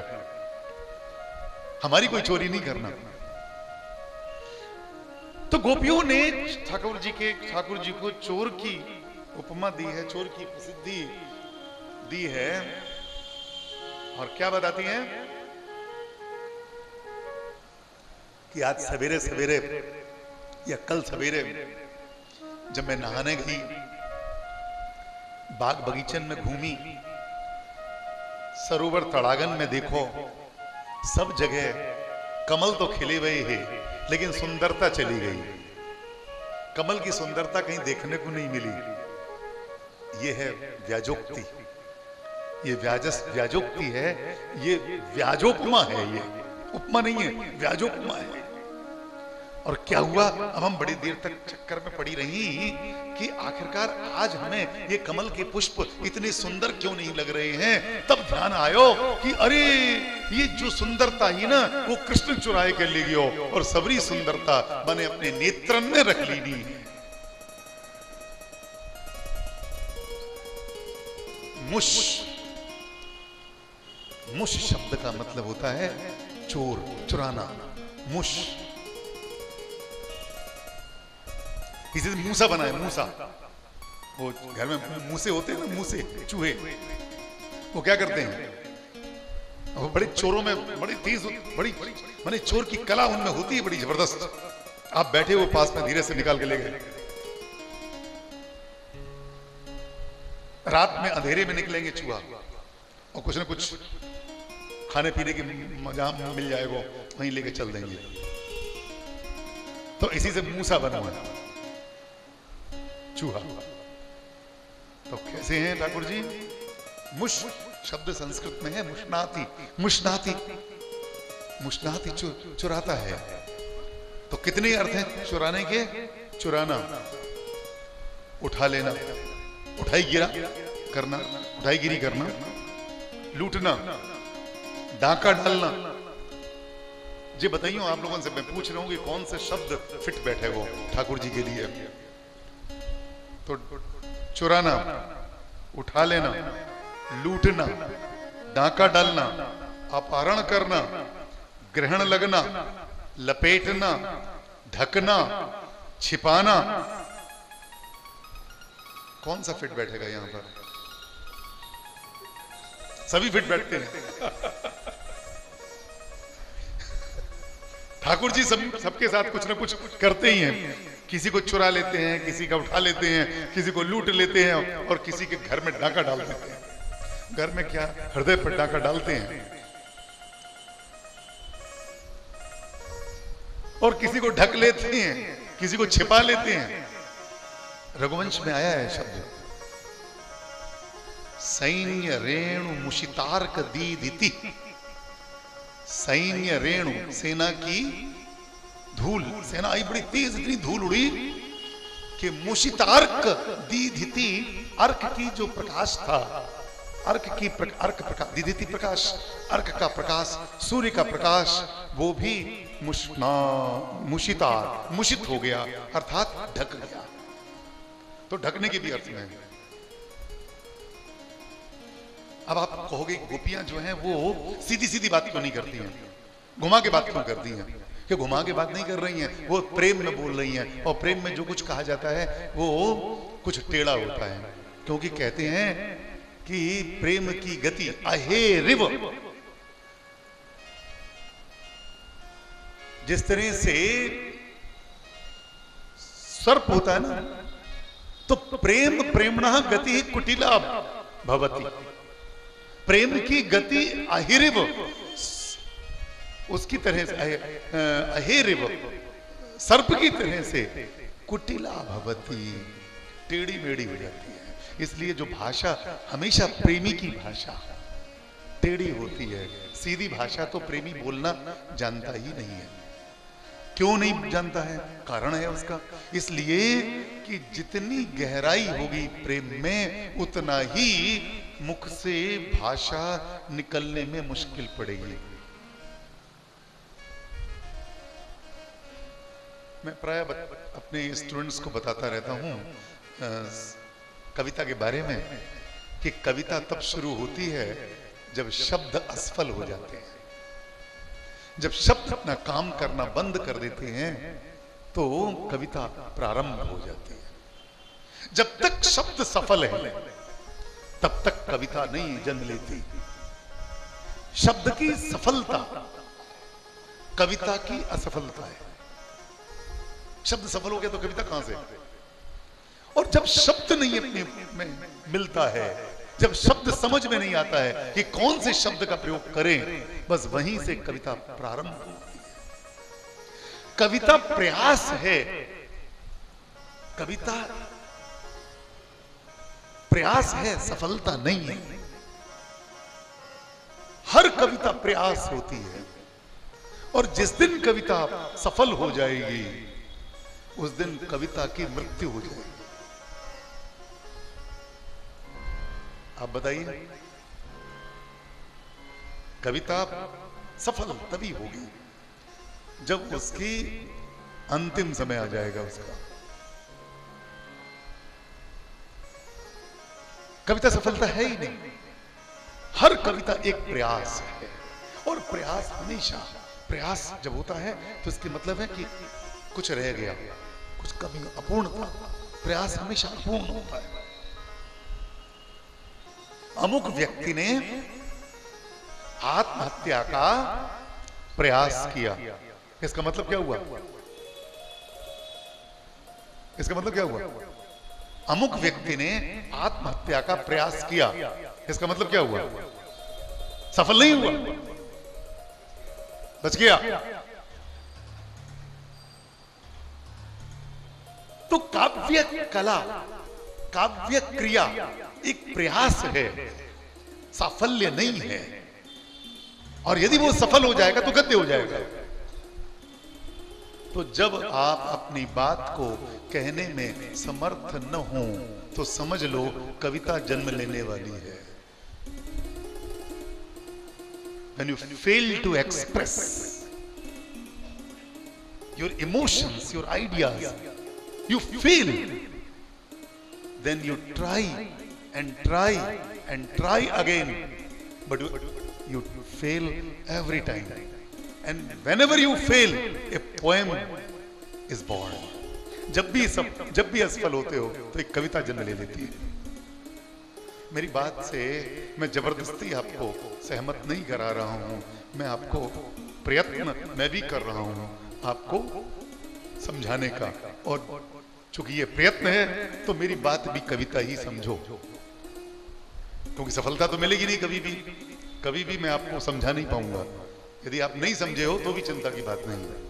हमारी कोई चोरी नहीं करना। तो गोपियों ने ठाकुर जी को चोर की उपमा दी है, चोर की प्रसिद्धि दी है। और क्या बताती हैं कि आज सवेरे सवेरे या कल सवेरे जब मैं नहाने गई, बाग बगीचन में घूमी, सरोवर तड़ागन में देखो, सब जगह कमल तो खिले हुए हैं, लेकिन सुंदरता चली गई। कमल की सुंदरता कहीं देखने को नहीं मिली। ये है व्याजोक्ति, ये व्याजोक्ति है, ये व्याजोपमा है, ये उपमा नहीं है, व्याजोपमा है। और क्या हुआ, अब हम बड़ी देर तक चक्कर में पड़ी रही कि आखिरकार आज हमें ये कमल के पुष्प इतने सुंदर क्यों नहीं लग रहे हैं। तब ध्यान आयो कि अरे ये जो सुंदरता ही ना वो कृष्ण चुराए के ले गयो और सबरी सुंदरता मैंने अपने नेत्रन में रख ली नी। मुश, मुश शब्द का मतलब होता है चोर, चुराना, मुश। किसी ने मूसा बनाया, मूसा, वो घर में मूसे होते हैं ना, मूसे, चूहे, वो क्या करते हैं, वो बड़े चोरों में बड़ी तेज, बड़ी माने चोर की कला उनमें होती है बड़ी जबरदस्त। आप बैठे हुए पास में धीरे से निकाल के ले गए, रात में अंधेरे में निकलेंगे चूहा और कुछ ना कुछ खाने पीने की मजा मिल जाएगा, वहीं लेके चल देंगे। तो इसी से मूसा बना हुआ चूहा। तो कैसे हैं ठाकुर जी? मुश शब्द संस्कृत में है मुशनाति, मुशनाति, मुशनाति चुराता है। तो कितने अर्थ हैं चुराने के? चुराना, उठा लेना, उठाई गिरा करना, उठाई गिरी करना, लूटना, डाका डालना। जी बताइए, आप लोगों से मैं पूछ रहा हूं कि कौन से शब्द फिट बैठे वो ठाकुर जी के लिए? तो चुराना, उठा लेना, लूटना, डाका डालना, अपहरण करना, ग्रहण लगना, लपेटना, ढकना, छिपाना। कौन सा फिट बैठेगा यहां पर? सभी फिट बैठते हैं। ठाकुर जी सबके साथ कुछ ना कुछ करते ही हैं। किसी को चुरा लेते हैं, किसी का उठा लेते हैं, किसी को लूट लेते हैं और किसी के घर में डाका डाल देते हैं। घर में क्या, हृदय पर डाका डालते हैं। और किसी को ढक लेते हैं, किसी को छिपा लेते हैं। रघुवंश में आया है शब्द, सैन्य रेणु मुशितार्क दीदिति। सैन्य रेणु, सेना की धूल, सेना आई बड़ी तेज, इतनी धूल उड़ी कि मुशितार्क दीदिति, अर्क की जो प्रकाश था, अर्क प्रकाश, दीदिति प्रकाश, अर्क का प्रकाश, सूर्य का प्रकाश, वो भी मुशितार, मुशित हो गया, अर्थात ढक गया। तो ढकने के भी अर्थ में। अब आप कहोगे गोपियां जो हैं वो सीधी सीधी बात क्यों नहीं करती हैं, घुमा के बात क्यों करती हैं? कि घुमा के बात नहीं कर रही हैं, वो प्रेम में बोल रही हैं। और प्रेम में जो कुछ कहा जाता है वो कुछ टेढ़ा होता है, क्योंकि कहते हैं कि प्रेम की गति अहेरिव। जिस तरह से सर्प होता है ना, तो प्रेम प्रेमणः गति कुटिला भवति। प्रेम की गति अहिरिव, उसकी तरह से अहेरिव, सर्प की तरह से कुटिला भवति, टेढ़ी मेढ़ी हो जाती है। इसलिए जो भाषा हमेशा प्रेमी की भाषा टेढ़ी होती है। सीधी भाषा तो प्रेमी बोलना जानता ही नहीं है। क्यों नहीं जानता है? कारण है उसका, इसलिए कि जितनी गहराई होगी प्रेम में, उतना ही मुख से भाषा निकलने में मुश्किल पड़ेगी। मैं प्राय अपने स्टूडेंट्स को बताता रहता हूं कविता के बारे में कि कविता तब शुरू होती है जब शब्द असफल हो जाते हैं। जब शब्द अपना काम करना बंद कर देते हैं तो कविता प्रारंभ हो जाती है। जब तक शब्द सफल है तब तक कविता नहीं जन्म लेती। शब्द की सफलता कविता की असफलता है। शब्द सफल हो गया तो कविता कहां से? और जब शब्द नहीं अपने में मिलता है, जब शब्द समझ में नहीं आता है कि कौन से शब्द का प्रयोग करें, बस वहीं से कविता प्रारंभ होती है। कविता प्रयास है, कविता प्रयास है, सफलता नहीं है। हर कविता प्रयास होती है, और जिस दिन कविता सफल हो जाएगी उस दिन कविता की मृत्यु हो जाएगी। आप बताइए, कविता सफल तभी होगी जब उसकी अंतिम समय आ जाएगा उसका। कविता सफलता है ही नहीं। हर कविता एक प्रयास है, और प्रयास हमेशा, प्रयास जब होता है तो इसके मतलब है कि कुछ रह गया, कुछ कमी, अपूर्ण था। प्रयास हमेशा अपूर्ण होता है। अमुक व्यक्ति ने आत्महत्या का प्रयास किया, इसका मतलब क्या हुआ? इसका मतलब क्या हुआ? अमुक व्यक्ति ने आत्महत्या का प्रयास किया, इसका मतलब क्या हुआ? सफल नहीं हुआ, बच गया। तो काव्य कला, काव्य क्रिया एक प्रयास है, साफल्य नहीं है। और यदि वो सफल हो जाएगा तो गद्य हो जाएगा। तो जब आप अपनी बात को कहने में समर्थ न हो तो समझ लो कविता जन्म लेने वाली है। When you fail to express your emotions, your ideas, you fail, then you try and try and try again, but you fail every time. And whenever you fail, a poem is born. जब भी असफल होते हो तो एक कविता जन्म ले लेती है। मेरी बात से मैं जबरदस्ती आपको सहमत नहीं करा रहा हूं, मैं आपको प्रयत्न मैं भी कर रहा हूं आपको समझाने का। और चूंकि ये प्रयत्न है तो मेरी बात भी कविता ही समझो, क्योंकि सफलता तो मिलेगी नहीं कभी भी। कभी भी मैं आपको समझा नहीं पाऊंगा। यदि आप नहीं समझे हो तो भी चिंता की बात नहीं है।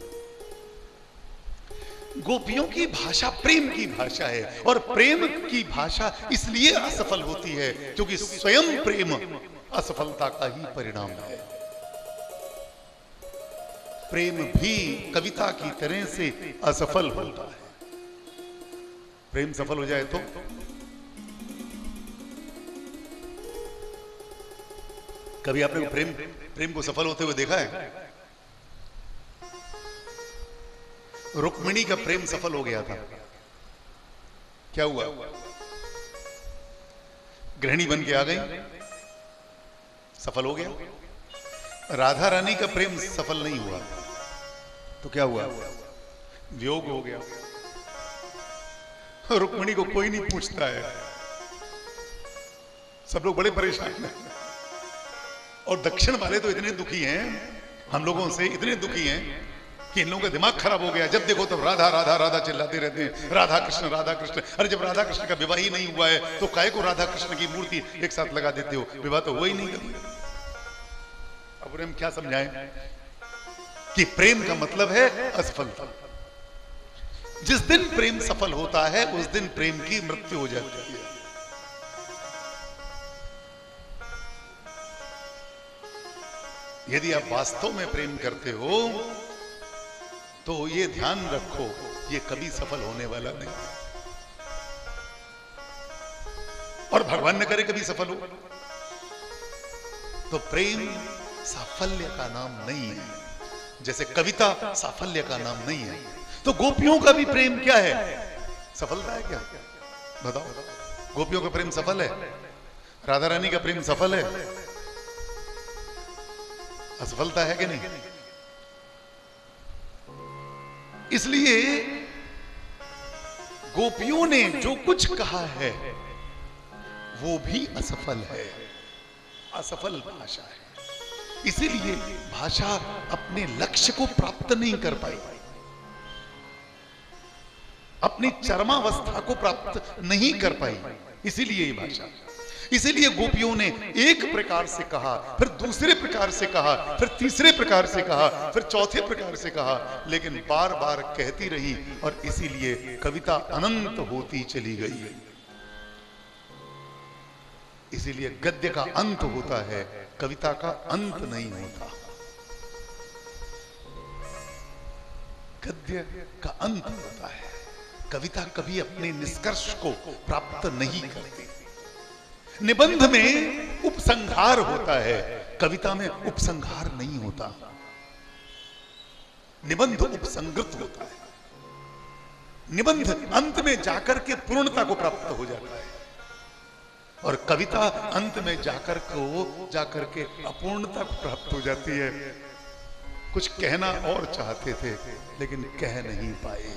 गोपियों की भाषा प्रेम की भाषा है, और प्रेम की भाषा इसलिए असफल होती है क्योंकि स्वयं प्रेम असफलता का ही परिणाम है। प्रेम भी कविता की तरह से असफल होता है। प्रेम सफल हो जाए तो कभी आपने प्रेम को सफल होते हुए देखा है? रुक्मिणी का प्रेम सफल हो गया था, क्या हुआ? गृहिणी बन के आ गई, सफल हो गया। राधा रानी का प्रेम सफल नहीं हुआ तो क्या हुआ? वियोग हो गया। रुक्मिणी को कोई नहीं पूछता है, सब लोग बड़े परेशान हैं। और दक्षिण वाले तो इतने दुखी हैं, हम लोगों से इतने दुखी हैं कि इन लोगों का दिमाग खराब हो गया। जब देखो तब राधा राधा राधा चिल्लाते रहते हैं, राधा कृष्ण राधा कृष्ण। अरे जब राधा कृष्ण का विवाह ही नहीं हुआ है तो काहे को राधा कृष्ण की मूर्ति एक साथ लगा देते हो? विवाह तो हुआ ही नहीं कभी। अब उन्हें हम क्या समझाएं कि प्रेम का मतलब है असफलता। जिस दिन प्रेम सफल होता है उस दिन प्रेम की मृत्यु हो जाती है। यदि आप वास्तव में प्रेम करते हो तो ये ध्यान रखो, ये कभी सफल होने वाला नहीं। और भगवान न करे कभी सफल हो। तो प्रेम साफल्य का नाम नहीं है, जैसे कविता साफल्य का नाम नहीं है। तो गोपियों का भी प्रेम क्या है? सफलता है क्या? बताओ। गोपियों का प्रेम सफल है? राधा रानी का प्रेम सफल है? असफलता है कि नहीं? इसलिए गोपियों ने जो कुछ कहा है वो भी असफल है, असफल भाषा है। इसीलिए भाषा अपने लक्ष्य को प्राप्त नहीं कर पाई, अपनी चरमावस्था को प्राप्त नहीं कर पाई। इसीलिए ये भाषा, इसीलिए गोपियों ने एक प्रकार से कहा, फिर दूसरे प्रकार से कहा, फिर तीसरे प्रकार से कहा, फिर चौथे प्रकार से कहा, लेकिन बार बार कहती रही। और इसीलिए कविता अनंत होती चली गई। इसीलिए गद्य का अंत होता है, कविता का अंत नहीं होता। गद्य का अंत होता है, कविता कभी अपने निष्कर्ष को प्राप्त नहीं करती। निबंध में उपसंहार होता है, कविता में उपसंहार नहीं होता। निबंध उपसंगृत होता है, निबंध अंत में जाकर के पूर्णता को प्राप्त हो जाता है, और कविता अंत में जाकर के अपूर्णता को प्राप्त हो जाती है। कुछ कहना और चाहते थे लेकिन कह नहीं पाए,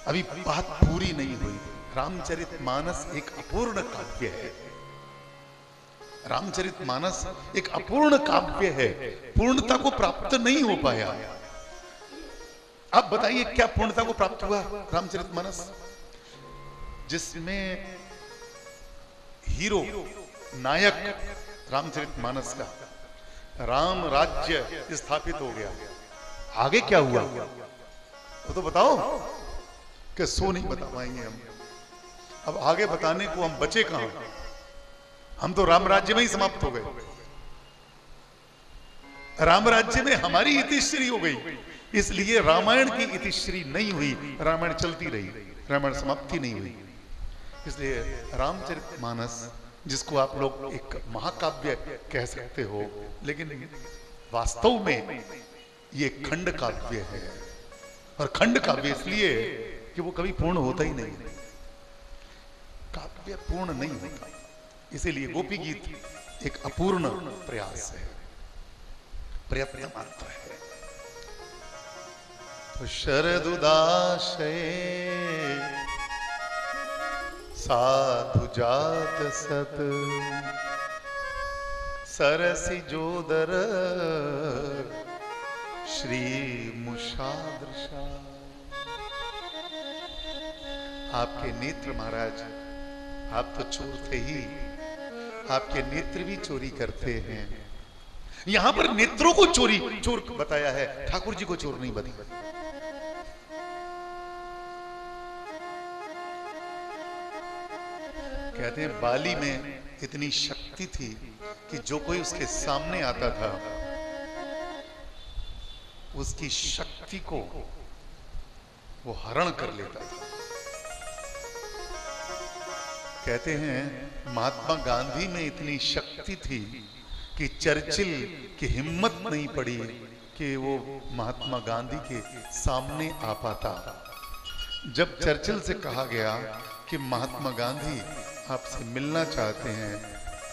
अभी बात पूरी नहीं हुई। रामचरितमानस एक अपूर्ण काव्य है, रामचरितमानस एक अपूर्ण काव्य है, पूर्णता को प्राप्त नहीं हो पाया। अब बताइए क्या पूर्णता को प्राप्त हुआ रामचरितमानस, जिसमें हीरो नायक रामचरितमानस का राम राज्य स्थापित हो गया। आगे क्या हुआ वो तो बताओ, कि सो नहीं बता पाएंगे हम। अब आगे बताने को हम बचे कहां, हम तो राम राज्य में ही समाप्त हो गए। राम राज्य में हमारी इतिश्री हो गई, इसलिए रामायण की इतिश्री नहीं हुई, रामायण चलती रही, रामायण समाप्ति नहीं हुई। इसलिए रामचरितमानस जिसको आप लोग एक महाकाव्य कह सकते हो, लेकिन वास्तव में ये खंड काव्य है। और खंड काव्य इसलिए कि वो कभी पूर्ण होता ही नहीं, काव्य पूर्ण नहीं होता, इसीलिए गोपी गीत एक अपूर्ण प्रयास है, प्रयत्न मात्र है। तो शरदुदाशय साधु जात सत सरसी जोदर श्री मुषादृशा। आपके नेत्र महाराज, आप तो चोर थे ही, आपके नेत्र भी चोरी करते हैं। यहां पर नेत्रों को चोर बताया है, ठाकुर जी को चोर नहीं बताया। कहते हैं बाली में इतनी शक्ति थी कि जो कोई उसके सामने आता था उसकी शक्ति को वो हरण कर लेता था। कहते हैं महात्मा गांधी में इतनी शक्ति थी कि चर्चिल की हिम्मत नहीं पड़ी कि वो महात्मा गांधी के सामने आ पाता। जब चर्चिल से कहा गया कि महात्मा गांधी आपसे मिलना चाहते हैं,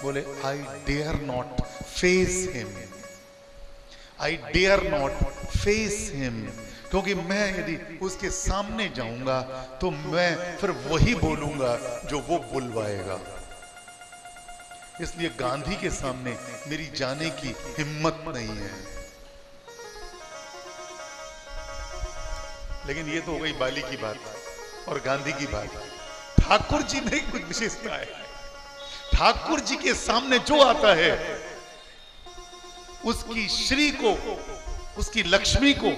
बोले I dare not face him, I dare not face him, क्योंकि मैं यदि उसके सामने जाऊंगा तो मैं फिर वही बोलूंगा जो वो बुलवाएगा। इसलिए गांधी के सामने मेरी जाने की हिम्मत नहीं है। लेकिन ये तो हो गई बाली की बात और गांधी की बात। ठाकुर जी में कुछ विशेषता है, ठाकुर जी के सामने जो आता है उसकी श्री को, उसकी लक्ष्मी को,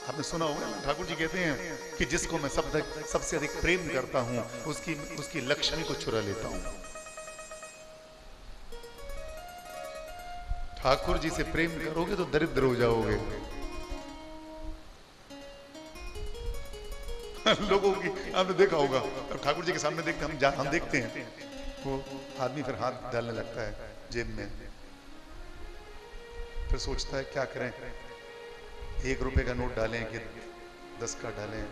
आपने सुना होगा ना, ठाकुर जी कहते हैं कि जिसको मैं सबसे अधिक प्रेम करता हूं उसकी लक्ष्मी को चुरा लेता हूं। ठाकुर जी से प्रेम करोगे तो दरिद्र हो जाओगे। लोगों की आपने देखा होगा, ठाकुर जी के सामने देखते हम देखते हैं वो आदमी फिर हाथ डालने लगता है जेब में, फिर सोचता है क्या करें, 1 रुपए का नोट डालें कि 10 का डालें,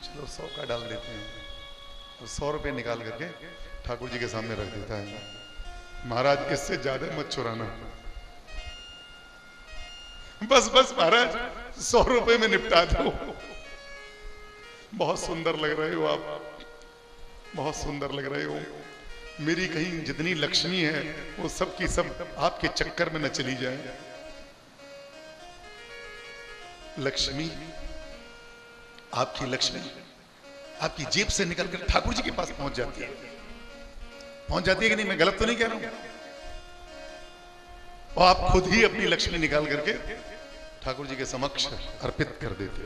चलो 100 का डाल देते हैं। तो 100 रुपए निकाल करके ठाकुर जी के सामने रख देता है। महाराज इससे ज्यादा मत चुराना, बस महाराज 100 रुपए में निपटा दो। बहुत सुंदर लग रहे हो आप, बहुत सुंदर लग रहे हो, मेरी कहीं जितनी लक्ष्मी है वो सब की सब आपके चक्कर में न चली जाए। लक्ष्मी, आपकी लक्ष्मी आपकी जेब से निकलकर ठाकुर जी के पास पहुंच जाती है, कि नहीं? मैं गलत तो नहीं कह रहा हूं? और आप खुद ही अपनी लक्ष्मी निकाल करके ठाकुर जी के समक्ष अर्पित कर देते।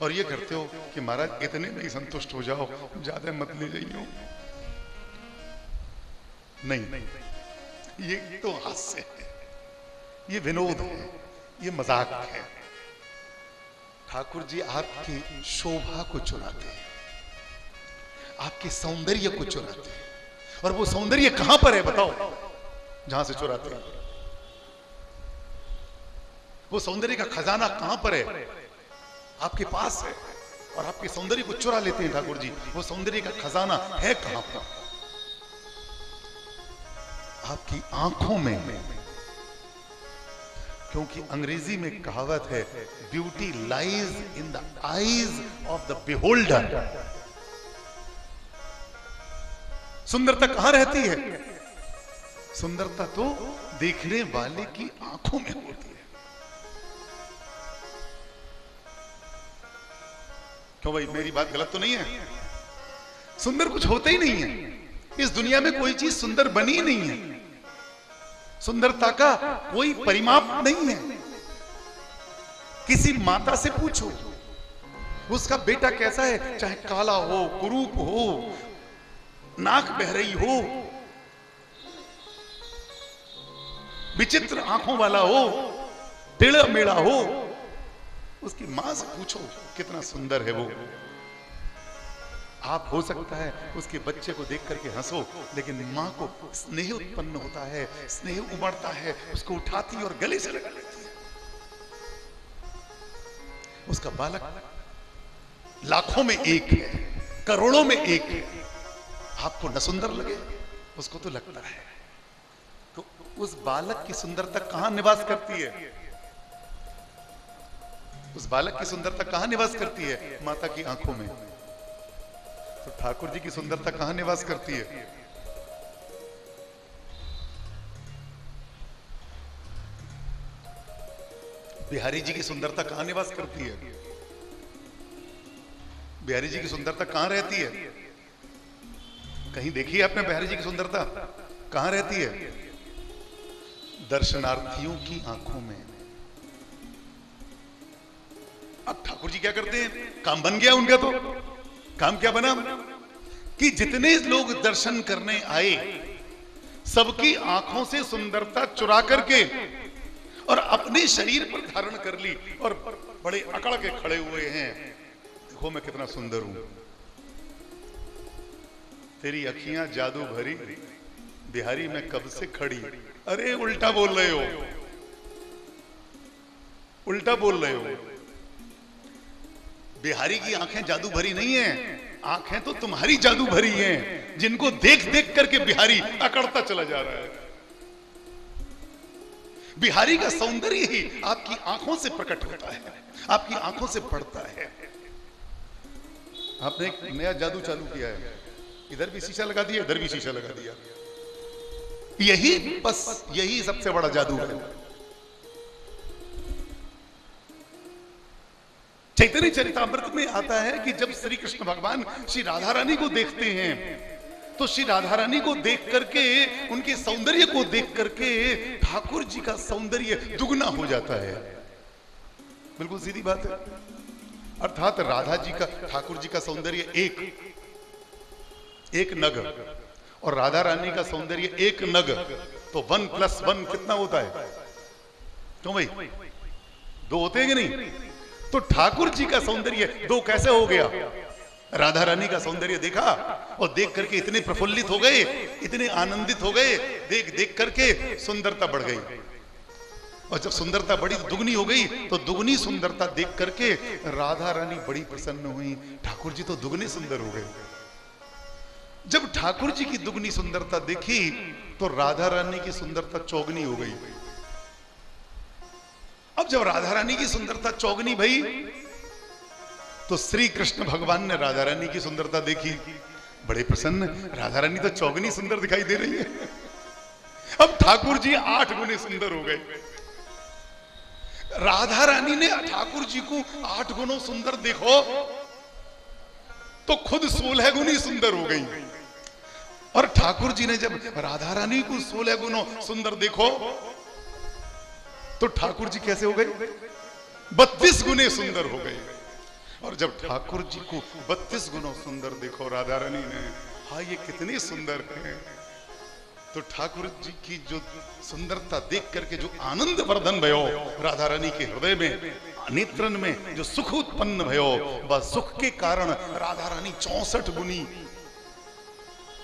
और ये करते हो कि महाराज इतने में ही संतुष्ट हो जाओ, ज्यादा मत ले जाइयो। नहीं, ये तो हास्य है, ये विनोद है, ये मजाक है। ठाकुर जी आपकी शोभा को चुराते हैं, आपके सौंदर्य को चुराते हैं। और वो सौंदर्य कहां पर है बताओ, जहां से चुराते हैं? वो सौंदर्य का खजाना कहां पर है? आपके पास है, और आपके सौंदर्य को चुरा लेते हैं ठाकुर जी। वो सौंदर्य का खजाना है कहां पर? आपकी आंखों में। क्योंकि अंग्रेजी में कहावत है, beauty lies in the eyes of the beholder. सुंदरता कहां रहती है? सुंदरता तो देखने वाले की आंखों में होती है। क्यों भाई, मेरी बात गलत तो नहीं है? सुंदर कुछ होता ही नहीं है इस दुनिया में, कोई चीज सुंदर बनी ही नहीं है। सुंदरता का कोई परिमाप नहीं है। किसी माता से पूछो उसका बेटा कैसा है, चाहे काला हो, कुरूप हो, नाक बह रही हो, विचित्र आंखों वाला हो, टेढ़ा मेढ़ा हो, उसकी मां से पूछो कितना सुंदर है वो। आप हो सकता है उसके बच्चे को देख करके हंसो, लेकिन मां को स्नेह उत्पन्न होता है, स्नेह उमड़ता है, उसको उठाती है और गले से लगा लेती है। उसका बालक लाखों में एक है, करोड़ों में एक है। आपको न सुंदर लगे, उसको तो लगता है। तो उस बालक की सुंदरता कहां निवास करती है? उस बालक की सुंदरता कहां निवास करती है? माता की आंखों में। तो ठाकुर जी की सुंदरता कहां निवास करती है? बिहारी जी की सुंदरता कहां निवास करती है? बिहारी जी की सुंदरता कहां रहती है? कहीं देखी है आपने बिहारी जी की सुंदरता कहां रहती है? दर्शनार्थियों की आंखों में। अब ठाकुर जी क्या करते हैं? काम बन गया उनका। तो काम क्या बना कि जितने लोग दर्शन करने आए सबकी आंखों से सुंदरता चुरा करके और अपने शरीर पर धारण कर ली, और बड़े अकड़ के खड़े हुए हैं, देखो मैं कितना सुंदर हूं, तेरी अखियां जादू भरी, बिहारी मैं कब से खड़ी। अरे उल्टा बोल रहे हो, उल्टा बोल रहे हो। बिहारी की आंखें जादू भरी नहीं है, आंखें तो तुम्हारी जादू भरी हैं, जिनको देख देख करके बिहारी अकड़ता चला जा रहा है। बिहारी का सौंदर्य ही आपकी आंखों से प्रकट होता है, आपकी आंखों से बढ़ता है। आपने एक नया जादू चालू किया है, इधर भी शीशा लगा दिया, इधर भी शीशा लगा दिया। यही सबसे बड़ा जादू है। चैतन्य चरितामृत में आता है कि जब श्री कृष्ण भगवान श्री राधा रानी को देखते हैं, तो श्री राधा रानी को देख करके, उनके सौंदर्य को देख करके ठाकुर जी का सौंदर्य दुगना हो जाता है। बिल्कुल सीधी बात है। अर्थात राधा जी का, ठाकुर जी का सौंदर्य एक नग, और राधा रानी का सौंदर्य एक नग, तो 1 + 1 कितना होता है? क्यों भाई, 2 होते हैं कि नहीं? तो ठाकुर जी का सौंदर्य 2 कैसे हो गया? राधा रानी का सौंदर्य देखा और देख करके इतने प्रफुल्लित हो गए, इतने आनंदित हो गए, देख देख करके सुंदरता बढ़ गई। और जब सुंदरता बड़ी दुगनी हो गई, तो दुगनी सुंदरता देख करके राधा रानी बड़ी प्रसन्न हुई, ठाकुर जी तो दुगने सुंदर हो गए। जब ठाकुर जी की दुगनी सुंदरता देखी, तो राधा रानी की सुंदरता चौगनी हो गई। अब जब राधा रानी की सुंदरता चौगनी भई, तो श्री कृष्ण भगवान ने राधा रानी की सुंदरता देखी, बड़े प्रसन्न, राधा रानी तो चौगनी सुंदर दिखाई दे रही है। अब ठाकुर जी 8 गुने सुंदर हो गए। राधा रानी ने ठाकुर जी को 8 गुणों सुंदर देखो, तो खुद 16 गुनी सुंदर हो गई। और ठाकुर जी ने जब राधा रानी को 16 गुणों सुंदर देखो, तो ठाकुर जी कैसे हो गए? 32 गुने सुंदर हो गए। और जब ठाकुर जी को 32 गुणों सुंदर देखो राधा रानी ने, हाँ ये कितनी सुंदर है, तो ठाकुर जी की जो सुंदरता देख करके जो आनंद वर्धन भयो राधा रानी के हृदय में, नेत्रन में जो सुख उत्पन्न भयो, बस सुख के कारण राधा रानी 64 गुनी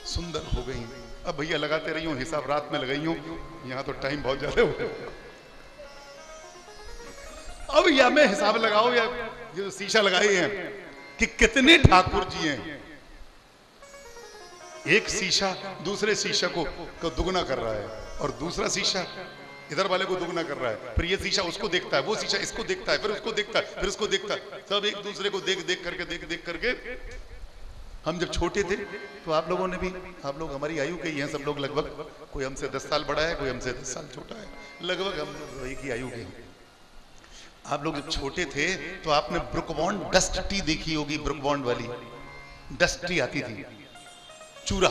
सुंदर हो गई। अब भैया लगाते रही हूं हिसाब, रात में लगाई हूं, यहां तो टाइम बहुत ज्यादा हो गया। अब या मैं हिसाब लगाओ या ये जो शीशा लगाए हैं कि कितने ठाकुर जी हैं। एक शीशा दूसरे शीशा को दुगना कर रहा है, और दूसरा शीशा इधर वाले को दुगना कर रहा है, फिर ये शीशा उसको देखता है, वो शीशा इसको देखता है, फिर उसको देखता है, फिर उसको देखता है, सब एक दूसरे को देख करके। हम जब छोटे थे तो आप लोगों ने भी, आप लोग हमारी आयु के ही हैं सब लोग लगभग, कोई हमसे 10 साल बड़ा है, कोई हमसे 10 साल छोटा है, लगभग हम लोग एक ही आयु के हैं। आप लोग जब छोटे थे तो आपने ब्रुकबॉन्ड डस्ट टी देखी होगी, ब्रुकबॉन्ड वाली डस्ट टी आती थी, चूरा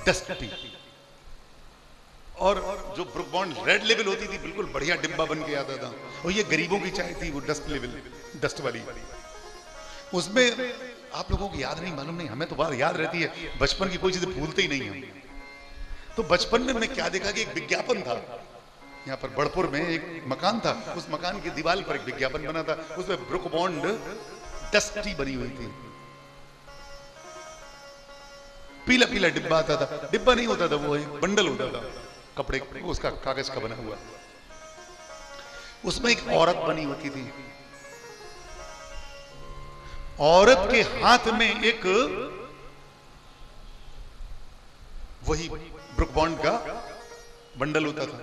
डस्ट टी, और जो ब्रुकबॉन्ड रेड लेवल होती थी बिल्कुल बढ़िया डिब्बा बन के आता था, और ये गरीबों की चाय थी वो डस्ट लेवल, डस्ट वाली। उसमें आप लोगों को याद नहीं, मालूम नहीं, हमें तो बात याद रहती है, बचपन की कोई चीज भूलते ही नहीं हम। तो बचपन में मैंने क्या देखा कि एक विज्ञापन था, यहाँ पर बड़पुर में एक मकान था, उस मकान की दीवार पर एक विज्ञापन बना था, उसमें ब्रुकबॉन्ड डस्ट टी बनी हुई थी, पीला पीला डिब्बा आता था, डिब्बा नहीं होता था वो एक बंडल होता था कपड़े, उसका कागज का बना हुआ, उसमें एक औरत बनी होती थी, औरत के हाथ में एक वही ब्रुकबॉन्ड का बंडल होता था,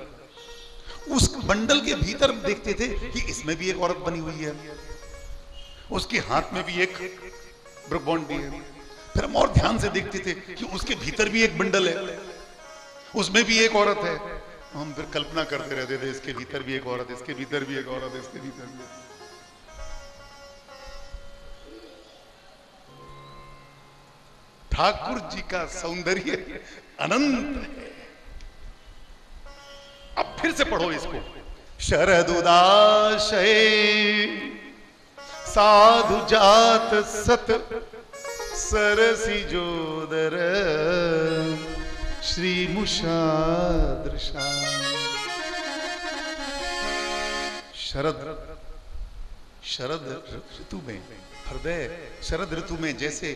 उस बंडल के भीतर देखते थे कि इसमें भी एक औरत बनी हुई है, उसके हाथ में भी एक ब्रुकबॉन्ड भी है, फिर हम और ध्यान से देखते थे कि उसके भीतर भी एक बंडल है, उसमें भी एक औरत है, हम फिर कल्पना करते रहते थे इसके भीतर भी एक औरत, इसके भीतर भी एक औरत, इसके भीतर भी। ठाकुर जी का सौंदर्य अनंत है। अब फिर से पढ़ो इसको, शरद उदाशय साधु जात सत सरसी जोदर श्री मुषादृशा। शरद ऋतु में हृदय, शरद ऋतु में जैसे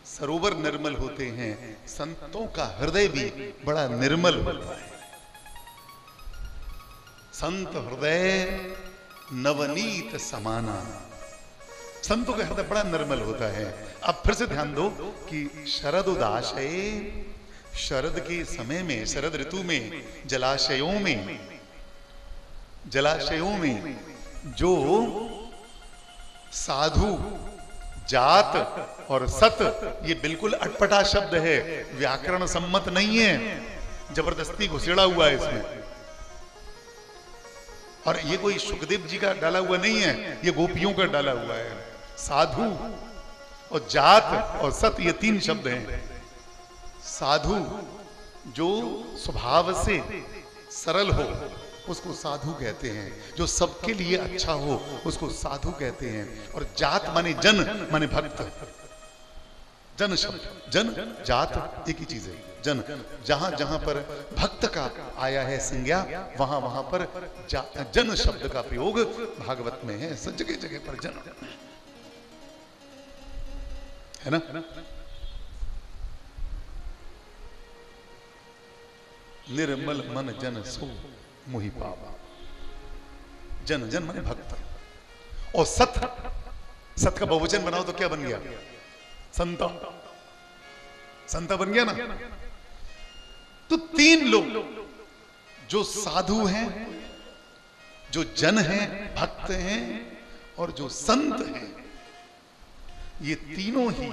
सरोवर निर्मल होते हैं, संतों का हृदय भी बड़ा निर्मल होता है। संत हृदय नवनीत समाना, संतों का हृदय बड़ा निर्मल होता है। अब फिर से ध्यान दो कि शरद उदाशय, शरद के समय में, शरद ऋतु में जलाशयों में जो साधु जात और सत, ये बिल्कुल अटपटा शब्द है, व्याकरण सम्मत नहीं है, जबरदस्ती घुसेड़ा हुआ है इसमें, और ये कोई सुखदेव जी का डाला हुआ नहीं है, ये गोपियों का डाला हुआ है। साधु और जात और सत, ये 3 शब्द हैं। साधु जो स्वभाव से सरल हो उसको साधु कहते हैं, जो सबके लिए अच्छा हो उसको साधु कहते हैं, और जात माने जन, माने भक्त। जन शब्द, जन जात एक ही चीज है, जन, जहां जहां पर भक्त का आया है संज्ञा, वहां वहां पर जन शब्द का प्रयोग भागवत में है, जगह जगह पर जन है ना। निर्मल मन जन सो मोहि पावा, जन, जन माने भक्त। और सत, सत का बहुवचन बनाओ तो क्या बन गया? संता, संता बन गया ना। तो 3 लोग जो साधु हैं, जो जन हैं, भक्त हैं, और जो संत हैं, ये तीनों ही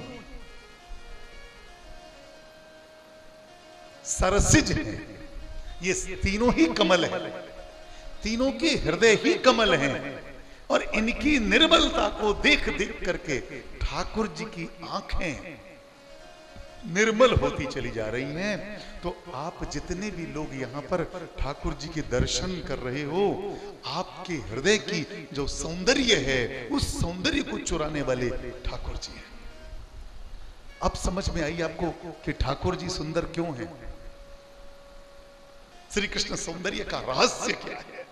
सरसिज हैं, ये तीनों ही कमल हैं, तीनों के हृदय ही कमल हैं, और इनकी निर्मलता को देख देख करके ठाकुर जी की आंखें निर्मल होती चली जा रही हैं। तो आप जितने भी लोग यहाँ पर ठाकुर जी के दर्शन कर रहे हो, आपके हृदय की जो सौंदर्य है उस सौंदर्य को चुराने वाले ठाकुर जी हैं। अब समझ में आई आपको कि ठाकुर जी सुंदर क्यों हैं? श्री कृष्ण सौंदर्य का रहस्य क्या है?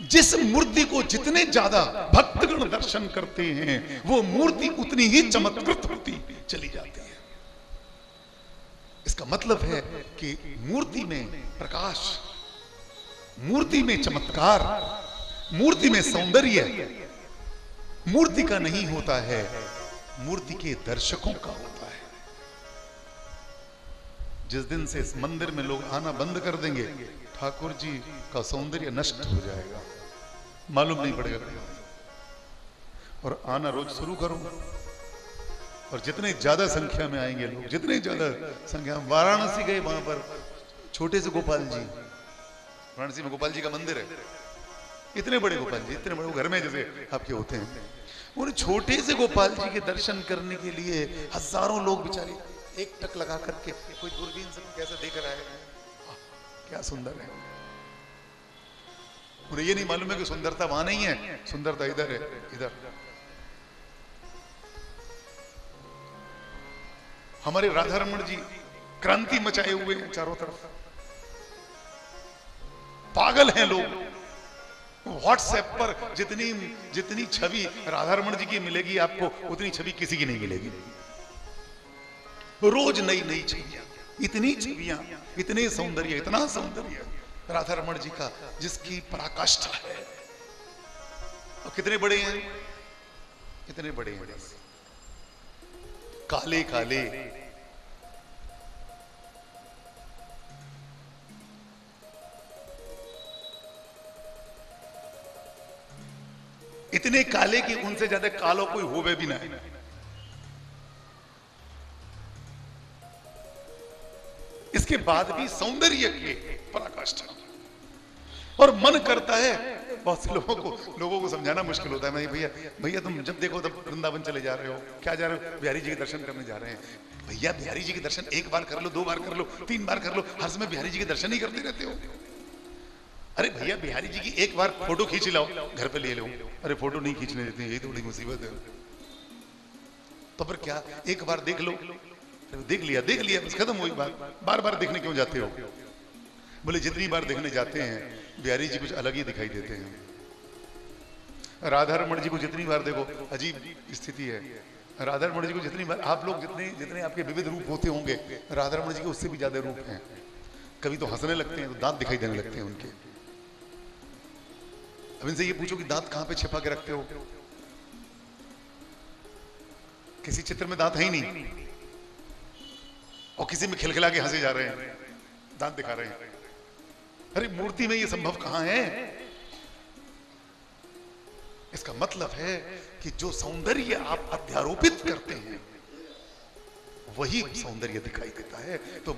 जिस मूर्ति को जितने ज्यादा भक्तगण दर्शन करते हैं वो मूर्ति उतनी ही चमत्कृत होती चली जाती है। इसका मतलब है कि मूर्ति में प्रकाश, मूर्ति में चमत्कार, मूर्ति में सौंदर्य मूर्ति का नहीं होता है, मूर्ति के दर्शकों का होता है। जिस दिन से इस मंदिर में लोग आना बंद कर देंगे, ठाकुर जी का सौंदर्य नष्ट हो जाएगा, मालूम नहीं पड़ेगा। और आना रोज शुरू करो, और जितने ज्यादा संख्या में आएंगे लोग, जितने ज्यादा संख्या में, वाराणसी गए, वहां पर छोटे से गोपाल जी, वाराणसी में गोपाल जी का मंदिर है, इतने बड़े गोपाल जी, इतने बड़े, घर में जैसे आपके होते हैं, उन छोटे से गोपाल जी के दर्शन करने के लिए हजारों लोग बेचारे एक टक लगा करके, कोई दूरबीन से कैसे देख रहा है, क्या सुंदर है। उन्हें ये नहीं मालूम है कि सुंदरता वहां नहीं है, सुंदरता इधर है, इधर। हमारे राधा रमण जी क्रांति मचाए हुए हैं चारों तरफ, पागल हैं लोग। व्हाट्सएप पर जितनी छवि राधा रमण जी की मिलेगी आपको, उतनी छवि किसी की नहीं मिलेगी। रोज नई नई छवियां, इतनी छवियां, इतने सौंदर्य, इतना सौंदर्य राधा रमण जी का, जिसकी पराकाष्ठा है। और कितने बड़े हैं, इतने बड़े हैं, काले काले, इतने काले कि उनसे ज्यादा कालो कोई होवे भी नहीं। इसके बाद भी सौंदर्य की पराकाष्ठा। और मन करता है, बहुत से लोगों को समझाना मुश्किल होता है, मैं भैया तुम जब देखो तब वृंदावन चले जा रहे हो, क्या जा रहे हो? बिहारी जी के दर्शन करने जा रहे हैं। भैया बिहारी जी के दर्शन एक बार कर लो, 2 बार कर लो, 3 बार कर लो, हर समय बिहारी जी के दर्शन ही करते रहते हो। अरे भैया बिहारी जी की एक बार फोटो खींच लाओ, घर पे ले लो। अरे फोटो नहीं खींचने देते, यही तो बड़ी मुसीबत है। तो फिर क्या, एक बार देख लो, देख लिया बस खत्म हुई बात। बार बार देखने क्यों जाते हो? बोले जितनी बार देखने जाते हैं बिहारी जी कुछ अलग ही दिखाई देते हैं। राधा रमण जी को जितनी बार देखो अजीब स्थिति है। राधा रमण जी को जितनी बार, आप लोग जितने आपके विविध रूप होते होंगे, राधा रमण जी के उससे भी ज्यादा रूप हैं। कभी तो हंसने लगते हैं तो दांत दिखाई देने लगते हैं उनके। अब इनसे ये पूछो कि दांत कहां पे छिपा के रखते हो? किसी चित्र में दांत है ही नहीं, और किसी में खिलखिला के हंसे जा रहे हैं, दांत दिखा रहे हैं। अरे मूर्ति में ये संभव कहां है? इसका मतलब है कि जो सौंदर्य आप अध्यारोपित करते हैं वही सौंदर्य दिखाई देता है। तो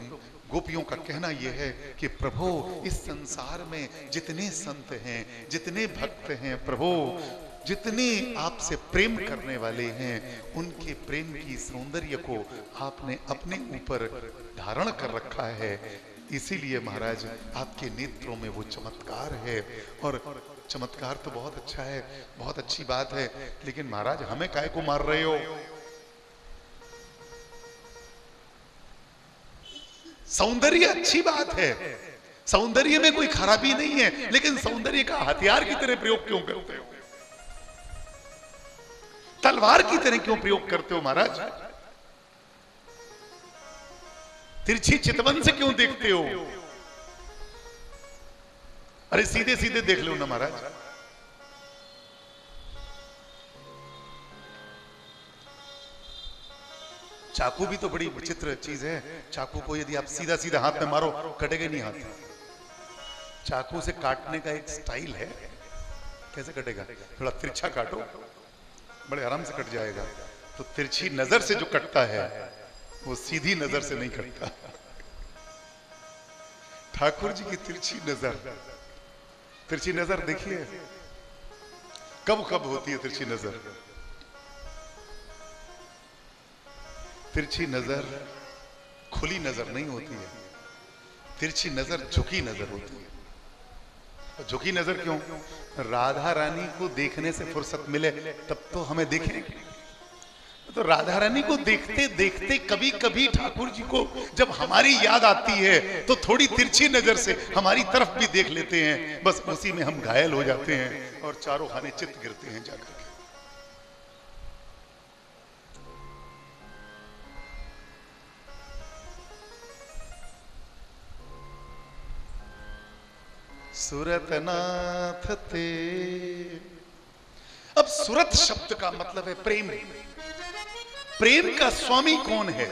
गोपियों का कहना यह है कि प्रभु इस संसार में जितने संत हैं, जितने भक्त हैं, प्रभु जितने आपसे प्रेम करने वाले हैं, उनके प्रेम की सौंदर्य को आपने अपने ऊपर धारण कर रखा है। इसीलिए महाराज आपके नेत्रों में वो चमत्कार है। और चमत्कार तो बहुत अच्छा है, बहुत अच्छी बात है, लेकिन महाराज हमें काहे को मार रहे हो? सौंदर्य अच्छी बात है, सौंदर्य में कोई खराबी नहीं है, लेकिन सौंदर्य का हथियार की तरह प्रयोग क्यों करते हो? तलवार की तरह क्यों प्रयोग करते हो महाराज? तिरछी चितवन से क्यों देखते हो? अरे सीधे सीधे देख लो ना महाराज। चाकू भी तो बड़ी विचित्र चीज है। चाकू को यदि आप सीधा सीधा हाथ में मारो कटेगा नहीं हाथ। चाकू से काटने का एक स्टाइल है, कैसे कटेगा? थोड़ा तिरछा काटो, बड़े आराम से कट जाएगा। तो तिरछी नजर से जो कटता है वो सीधी नजर से नहीं कटता। ठाकुर जी की तिरछी नजर देखिए कब कब होती है तिरछी नजर। तिरछी नजर खुली नजर नहीं होती है, तिरछी नजर झुकी नजर होती है। झुकी नजर क्यों? राधा रानी को देखने से फुर्सत मिले तब तो हमें देखें। तो राधा रानी को देखते देखते कभी कभी ठाकुर जी को जब हमारी याद आती है तो थोड़ी तिरछी नजर से हमारी तरफ भी देख लेते हैं, बस उसी में हम घायल हो जाते हैं और चारों खाने चित्त गिरते हैं जाकर के। सुरतनाथ ते। अब सुरत शब्द का मतलब है प्रेम। प्रेम का स्वामी कौन है?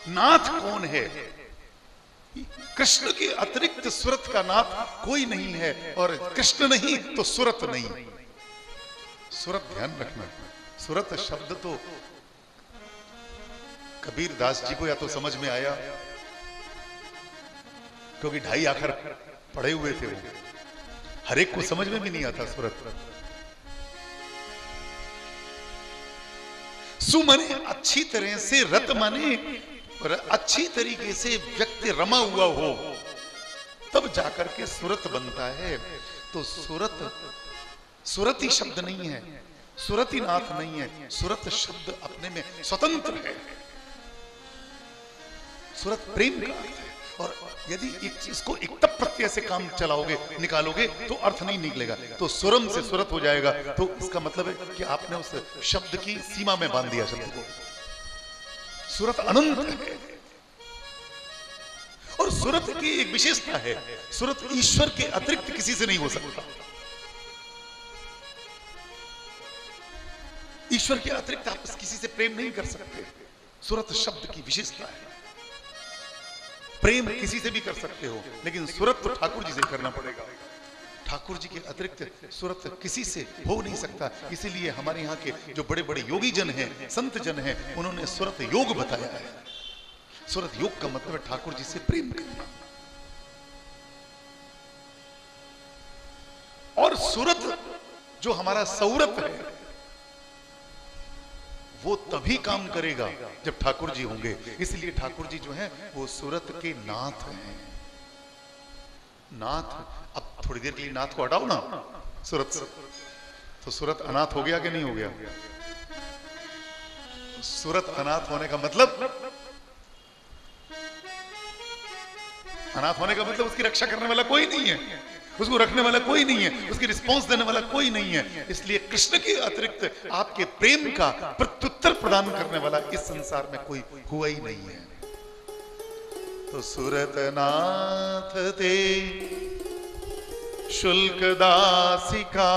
नाथ कौन है? कृष्ण के अतिरिक्त सुरत का नाथ कोई नहीं है, और कृष्ण नहीं तो सुरत नहीं। सुरत ध्यान रखना, सुरत शब्द तो कबीर दास जी को या तो समझ में आया क्योंकि 2.5 आखर पढ़े हुए थे वो, हर एक को समझ में भी नहीं आता सुरत। सु माने अच्छी तरह से, रत माने अच्छी तरीके से व्यक्ति रमा हुआ हो तब जाकर के सुरत बनता है। तो सुरत सुरती शब्द नहीं है, सुरती नाथ नहीं है, सुरत शब्द अपने में स्वतंत्र है। सुरत प्रेम का अर्थ है, और यदि इसको इक्तप प्रत्यय से काम चलाओगे, निकालोगे तो अर्थ नहीं निकलेगा। तो सुरम से सुरत हो जाएगा, तो इसका मतलब है कि आपने उस शब्द की सीमा में बांध दिया शब्द को। सुरत अनंत है, और सुरत की एक विशेषता है, सुरत ईश्वर के अतिरिक्त किसी से नहीं हो सकता। ईश्वर के अतिरिक्त आप किसी से प्रेम नहीं कर सकते। सुरत शब्द की विशेषता है। प्रेम किसी से भी कर सकते हो, लेकिन सुरत तो ठाकुर जी से करना पड़ेगा। ठाकुर जी के अतिरिक्त सुरत किसी से हो नहीं सकता। इसीलिए हमारे यहाँ के जो बड़े बड़े योगी जन हैं, संत जन हैं, उन्होंने सुरत योग बताया है। सुरत योग का मतलब है ठाकुर जी से प्रेम करना। और सुरत जो हमारा सौरत है वो तभी काम करेगा जब ठाकुर जी होंगे। इसलिए ठाकुर जी जो हैं वो सुरत के नाथ हैं। नाथ, अब थोड़ी देर के लिए नाथ को हटाओ ना सुरत से, तो सुरत अनाथ हो गया कि नहीं हो गया? सुरत अनाथ होने का मतलब, अनाथ होने का मतलब उसकी रक्षा करने वाला कोई नहीं है, उसको रखने वाला कोई नहीं है, उसकी रिस्पॉन्स देने वाला कोई नहीं है। इसलिए कृष्ण के अतिरिक्त आपके प्रेम का प्रत्युत्तर प्रदान करने वाला इस संसार में कोई हुआ ही नहीं है। तो सुरत नाथ ते शुल्क दासिका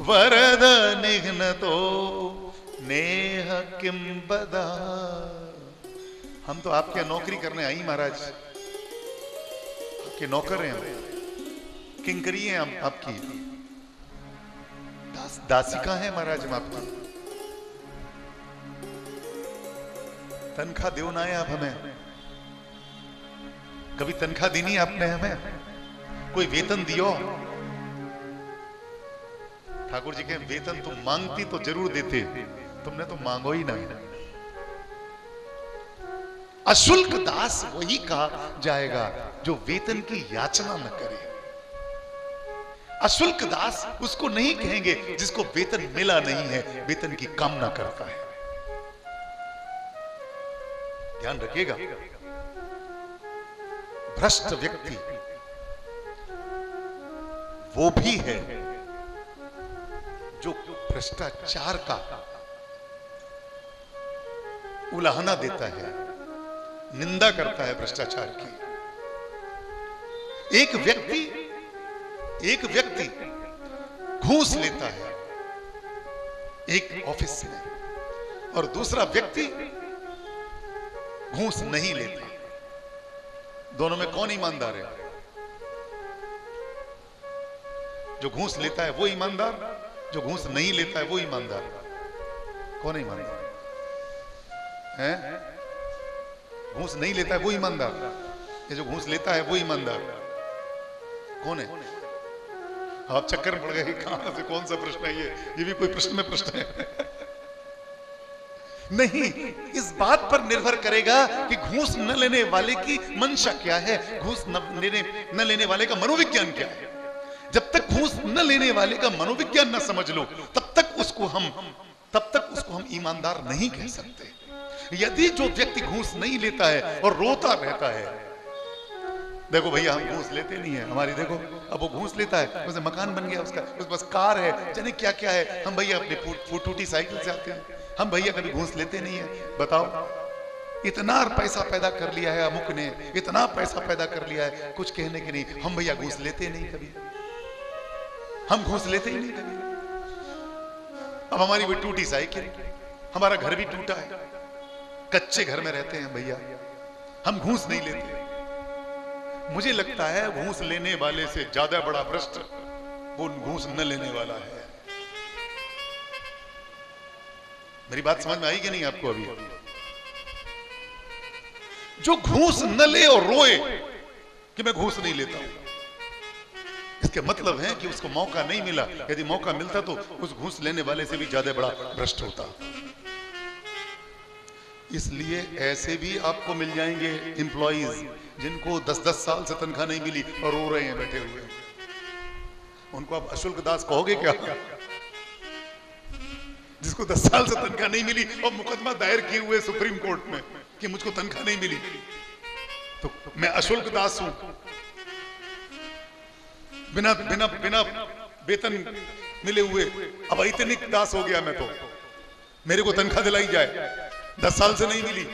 वरद निघ्न तो नेह किम बदा। हम तो आपके नौकरी करने आई महाराज, के नौकर हैं, किंकरी हैं हम आपकी, दासिका हैं महाराज हम आपकी। तनख्वाह दो ना है आप हमें, कभी तनख्वाह दी नहीं आपने हमें, कोई वेतन दियो। ठाकुर जी के वेतन तुम मांगती तो जरूर देते, तुमने तो मांगो ही नहीं। अशुल्क दास वही कहा जाएगा जो वेतन की याचना न करे। अशुल्क दास उसको नहीं कहेंगे जिसको वेतन मिला नहीं है, वेतन की कामना करता है। ध्यान रखिएगा, भ्रष्ट व्यक्ति वो भी है जो भ्रष्टाचार का उलाहना देता है, निंदा करता है भ्रष्टाचार की। एक व्यक्ति घूस लेता है एक ऑफिस में, और दूसरा व्यक्ति घूस नहीं लेता। दोनों में कौन ईमानदार है? जो घूस लेता है वो ईमानदार, जो घूस नहीं लेता है वो ईमानदार। कौन ईमानदार है? घूस नहीं लेता है वो ईमानदार, ये जो घूस लेता है वो ईमानदार कौन है? आप चक्कर में पड़ गए, कहां से कौन सा प्रश्न है ये भी कोई प्रश्न में प्रश्न है। नहीं, इस बात पर निर्भर करेगा कि घूस न लेने वाले की मंशा क्या है, घूस न लेने वाले का मनोविज्ञान क्या है। जब तक घूस न लेने वाले का मनोविज्ञान न समझ लो, तब तक उसको हम ईमानदार नहीं कह सकते। यदि जो व्यक्ति घूस नहीं लेता है और रोता रहता है, देखो भैया हम घूस लेते नहीं है, हमारी देखो, अब वो घूस लेता है, उसे मकान बन गया उसका, उसके पास कार है, जाने क्या क्या है, हम भैया अपने टूटी साइकिल से आते हैं, हम भैया कभी घूस लेते नहीं है। बताओ, इतना पैसा पैदा कर लिया है अमुक ने, इतना पैसा पैदा कर लिया है, कुछ कहने के नहीं, हम भैया घूस लेते नहीं कभी, हम घूस लेते ही नहीं कभी। अब हमारी भी टूटी साइकिल, हमारा घर भी टूटा है, कच्चे घर में रहते हैं भैया, हम घूस नहीं लेते। मुझे लगता है घूस लेने वाले से ज्यादा बड़ा भ्रष्ट वो घूस न लेने वाला है। मेरी बात समझ में आई कि नहीं आपको? अभी जो घूस न ले और रोए कि मैं घूस नहीं लेता हूं, इसके मतलब है कि उसको मौका नहीं मिला। यदि मौका मिलता तो उस घूस लेने वाले से भी ज्यादा बड़ा भ्रष्ट होता। इसलिए ऐसे भी आपको मिल जाएंगे एम्प्लॉइज जिनको 10-10 साल से तनख्वाह नहीं मिली और रो रहे हैं बैठे हुए। उनको आप अशुल्क दास कहोगे क्या? जिसको 10 साल से तनख्वाह नहीं मिली और मुकदमा दायर किए हुए सुप्रीम कोर्ट में कि मुझको तनख्वाह नहीं मिली, तो मैं अशुल्क दास हूं, बिना बिना बिना वेतन मिले हुए अब अतनिक दास हो गया मैं, तो मेरे को तनख्वाह दिलाई जाए, 10 साल से नहीं मिली।